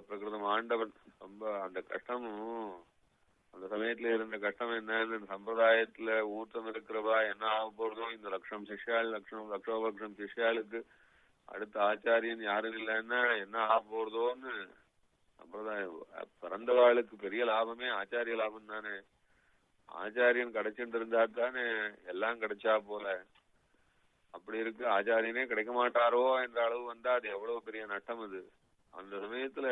பிரகிருதம் ஆண்டவன் ரொம்ப அந்த கஷ்டமும் அந்த சமயத்துல இருந்த கஷ்டம் என்னன்னு சம்பிரதாயத்துல ஊத்தம் இருக்கிறவா என்ன ஆக போறதோ, இந்த லட்சம் சிஷ்யாள் லட்சோபக்ஷம் சிஷ்யாளுக்கு அடுத்த ஆச்சாரியன் யாரும் இல்லைன்னா என்ன ஆக போறதோன்னு சம்பிரதாயம். பிறந்தவாளுக்கு பெரிய லாபமே ஆச்சாரிய லாபம் தானே. ஆச்சாரியன் கிடைச்சிட்டு இருந்தா தானே எல்லாம் கிடைச்சா போல. அப்படி இருக்கு, ஆச்சாரியனே கிடைக்க மாட்டாரோ என்ற அளவு வந்தா அது எவ்வளவு பெரிய நட்டம் அது. அந்த சமயத்துல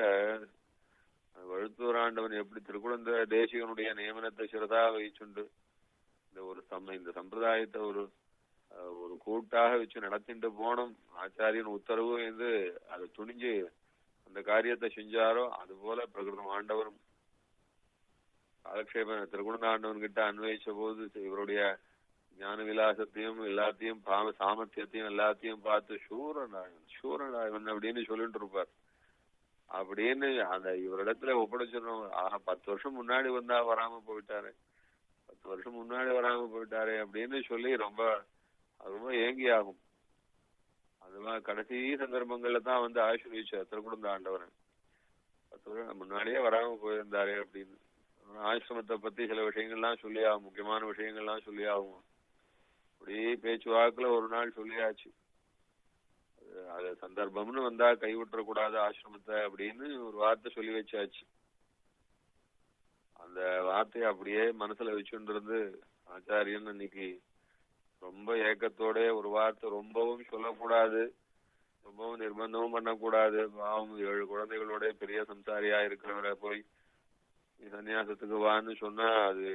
வழுத்தூராண்டவன் எப்படி திருக்குழந்த தேசிகனுடைய நியமனத்தை சிறதா வகிச்சுண்டு இந்த சம்பிரதாயத்தை ஒரு கூட்டாக வச்சு நடத்திட்டு போனோம். ஆச்சாரியன் உத்தரவு என்று அதை துணிஞ்சு அந்த காரியத்தை செஞ்சாரோ அது போல பிரகிருதம் ஆண்டவரும் காலக்ஷேப திருக்குழந்தாண்டவன் கிட்ட அன்வயிச்ச போது இவருடைய ஞான விலாசத்தையும் எல்லாத்தையும் சாமர்த்தியத்தையும் எல்லாத்தையும் பார்த்து சூரநாயவன் அப்படின்னு சொல்லிட்டு இருப்பார். அப்படின்னு அந்த இவரிடத்துல ஒப்படைச்சிடணும். 10 வருஷம் முன்னாடி வந்தா வராம போயிட்டாரு, 10 வருஷம் முன்னாடி வராம போயிட்டாரு அப்படின்னு சொல்லி ரொம்ப ஏங்கி ஆகும். அதுதான் கடைசி சந்தர்ப்பங்கள்ல தான் வந்து ஆசீர்வதிச்சார் திருக்குழந்த ஆண்டவன். 10 வருஷம் முன்னாடியே வராம போயிருந்தாரு அப்படின்னு. ஆசிரமத்தை பத்தி சில விஷயங்கள்லாம் சொல்லி ஆகும், முக்கியமான விஷயங்கள்லாம் சொல்லி ஆகும். அப்படியே பேச்சுவாக்குல ஒரு நாள் சொல்லியாச்சு, அது சந்தர்ப்பம்னு வந்தா கைவிட்டுற கூடாது ஆசிரமத்தை அப்படின்னு ஒரு வார்த்தை சொல்லி வச்சாச்சு. அந்த வார்த்தையை அப்படியே மனசுல வச்சுட்டு இருந்து ஆச்சாரியன் இன்னைக்கு ரொம்ப ஏக்கத்தோட ஒரு வார்த்தை ரொம்பவும் சொல்லக்கூடாது, ரொம்பவும் நிர்பந்தமும் பண்ணக்கூடாது. பாவம் 7 குழந்தைகளோட பெரிய சம்சாரியா இருக்கிறவரை போய் சன்னியாசத்துக்கு வான்னு சொன்னா அது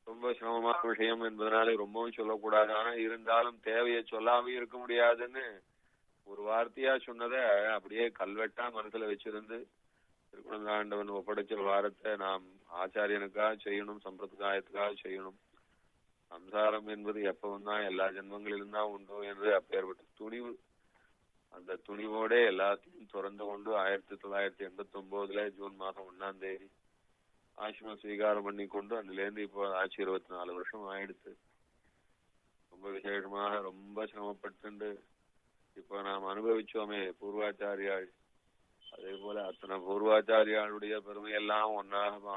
ரொம்ப சிரமமான விஷயம் என்பதனால ரொம்பவும் சொல்லக்கூடாது. ஆனா இருந்தாலும் தேவையை சொல்லாம இருக்க முடியாதுன்னு ஒரு வார்த்தையா சொன்னதை அப்படியே கல்வெட்டா மனசுல வச்சிருந்து திருக்குழந்தாண்டவன் ஒப்படைச்ச வாரத்தை நாம் ஆச்சாரியனுக்காக செய்யணும், சம்பிரதாயத்துக்காக செய்யணும். சம்சாரம் என்பது எப்பவும் தான் எல்லா ஜென்மங்களிலும் தான் உண்டு என்று அப்பேற்பட்ட துணிவு, அந்த துணிவோட எல்லாத்தையும் திறந்து கொண்டு 1989 ஜூன் மாதம் 1ஆம் தேதி ஆசிரம ஸ்வீகாரம் பண்ணி கொண்டு அதுல இருந்து இப்போ ஆச்சு 24 வருஷம் ஆயிடுச்சு. ரொம்ப விசேஷமாக ரொம்ப சிரமப்பட்டு இப்ப நாம் அனுபவிச்சோமே பூர்வாச்சாரியாள், அதே போல அத்தனை பூர்வாச்சாரியாளுடைய பெருமையெல்லாம் ஒன்னாக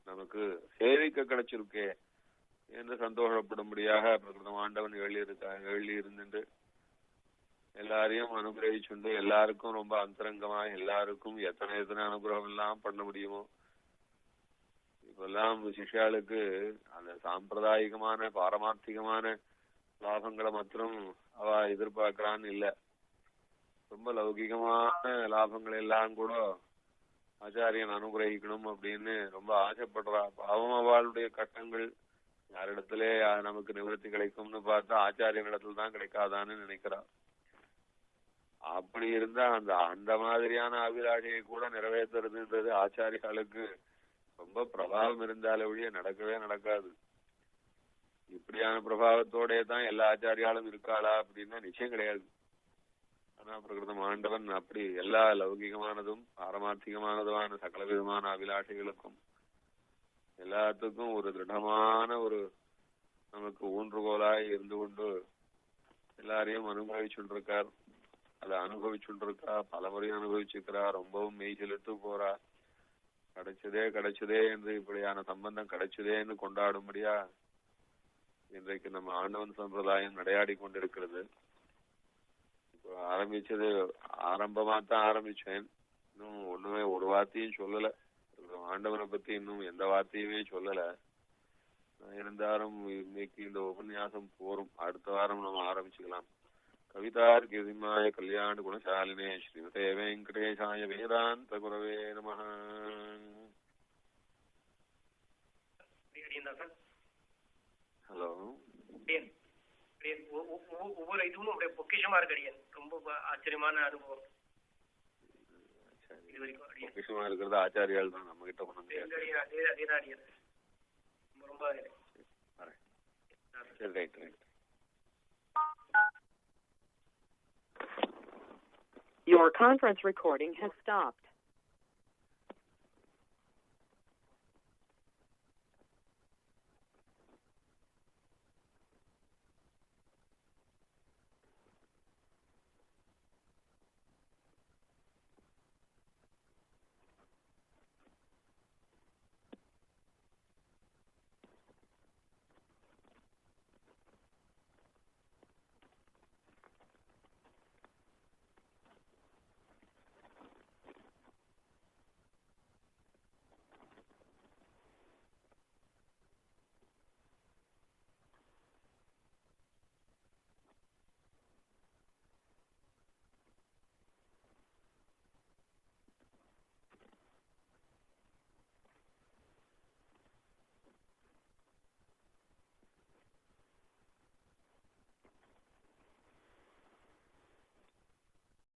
நமக்கு சேவிக்க கிடைச்சிருக்கே என்று சந்தோஷப்படும்படியாக பிரகிருதம் ஆண்டவன் எழுதி இருந்துட்டு எல்லாரையும் அனுகிரகிச்சுண்டு எல்லாருக்கும் ரொம்ப அந்தரங்கமா எல்லாருக்கும் எத்தனை அனுகிரகம் எல்லாம் பண்ண முடியுமோ இப்பெல்லாம் சிஷ்யாளுக்கு அந்த சாம்பிரதாயிகமான பாரமார்த்திகமான லாபங்களை மாத்திரம் அவ எதிர்பார்க்கிறான்னு இல்ல, ரொம்ப லௌகிகமான லாபங்கள் எல்லாம் கூட ஆச்சாரியன் அனுகிரகிக்கணும் அப்படின்னு ரொம்ப ஆசைப்படுறா. பாவம் அவளுடைய கட்டங்கள் யாரிடத்துல நமக்கு நிவர்த்தி கிடைக்கும்னு பார்த்தா ஆச்சாரியன் இடத்துல தான் கிடைக்காதான்னு நினைக்கிறா. அப்படி இருந்தா அந்த மாதிரியான அபிலாஷையை கூட நிறைவேற்றுறதுன்றது ஆச்சாரியாளுக்கு ரொம்ப பிரபாவம் இருந்தாலே ஒழிய நடக்கவே நடக்காது. இப்படியான பிரபாவத்தோட தான் எல்லா ஆச்சாரியாலும் இருக்காளா அப்படின்னா நிச்சயம் கிடையாது. ஆனா பிரகிருதம் ஆண்டவன் அப்படி எல்லா லௌகிகமானதும் பாரமார்த்திகமானதுமான சகல விதமான அபிலாஷைகளுக்கும் எல்லாத்துக்கும் ஒரு திருடமான ஒரு நமக்கு ஊன்றுகோலாய் இருந்து கொண்டு எல்லாரையும் அனுபவிச்சுருக்கார். அதை அனுபவிச்சுருக்கா, பலமுறை அனுபவிச்சிருக்கிறா, ரொம்பவும் மெய் செலுத்து போறா. கிடைச்சதே என்று இப்படியான சம்பந்தம் கிடைச்சதேன்னு கொண்டாடும்படியா இன்றைக்கு நம்ம ஆண்டவன் சம்பிரதாயம் நடையாடி கொண்டிருக்கிறது. இப்போ ஆரம்பமா தான் ஆரம்பிச்சேன், இன்னும் ஒண்ணுமே ஒரு வார்த்தையும் சொல்லல, ஆண்டவனை பத்தி இன்னும் எந்த வார்த்தையுமே சொல்லல. இருந்தாலும் இன்னைக்கு இந்த உபன்யாசம் போரும், அடுத்த வாரம் நம்ம ஆரம்பிச்சுக்கலாம். கவிதார்க்கியசிம்மாய கல்யாண குணசாலினே ஸ்ரீமதே வெங்கடேசாய வேதாந்த குரவே நமஹ. ஹலோ, ஒவ்வொரு இதுவும் அப்படியே பொக்கிஷமா இருக்கு அடியன். ரொம்ப ஆச்சரியமான அனுபவம். பொக்கிஷமா இருக்கிறது ஆச்சாரியால் தான் நம்ம கிட்ட கொண்டு ரொம்ப right right. Your conference recording has stopped.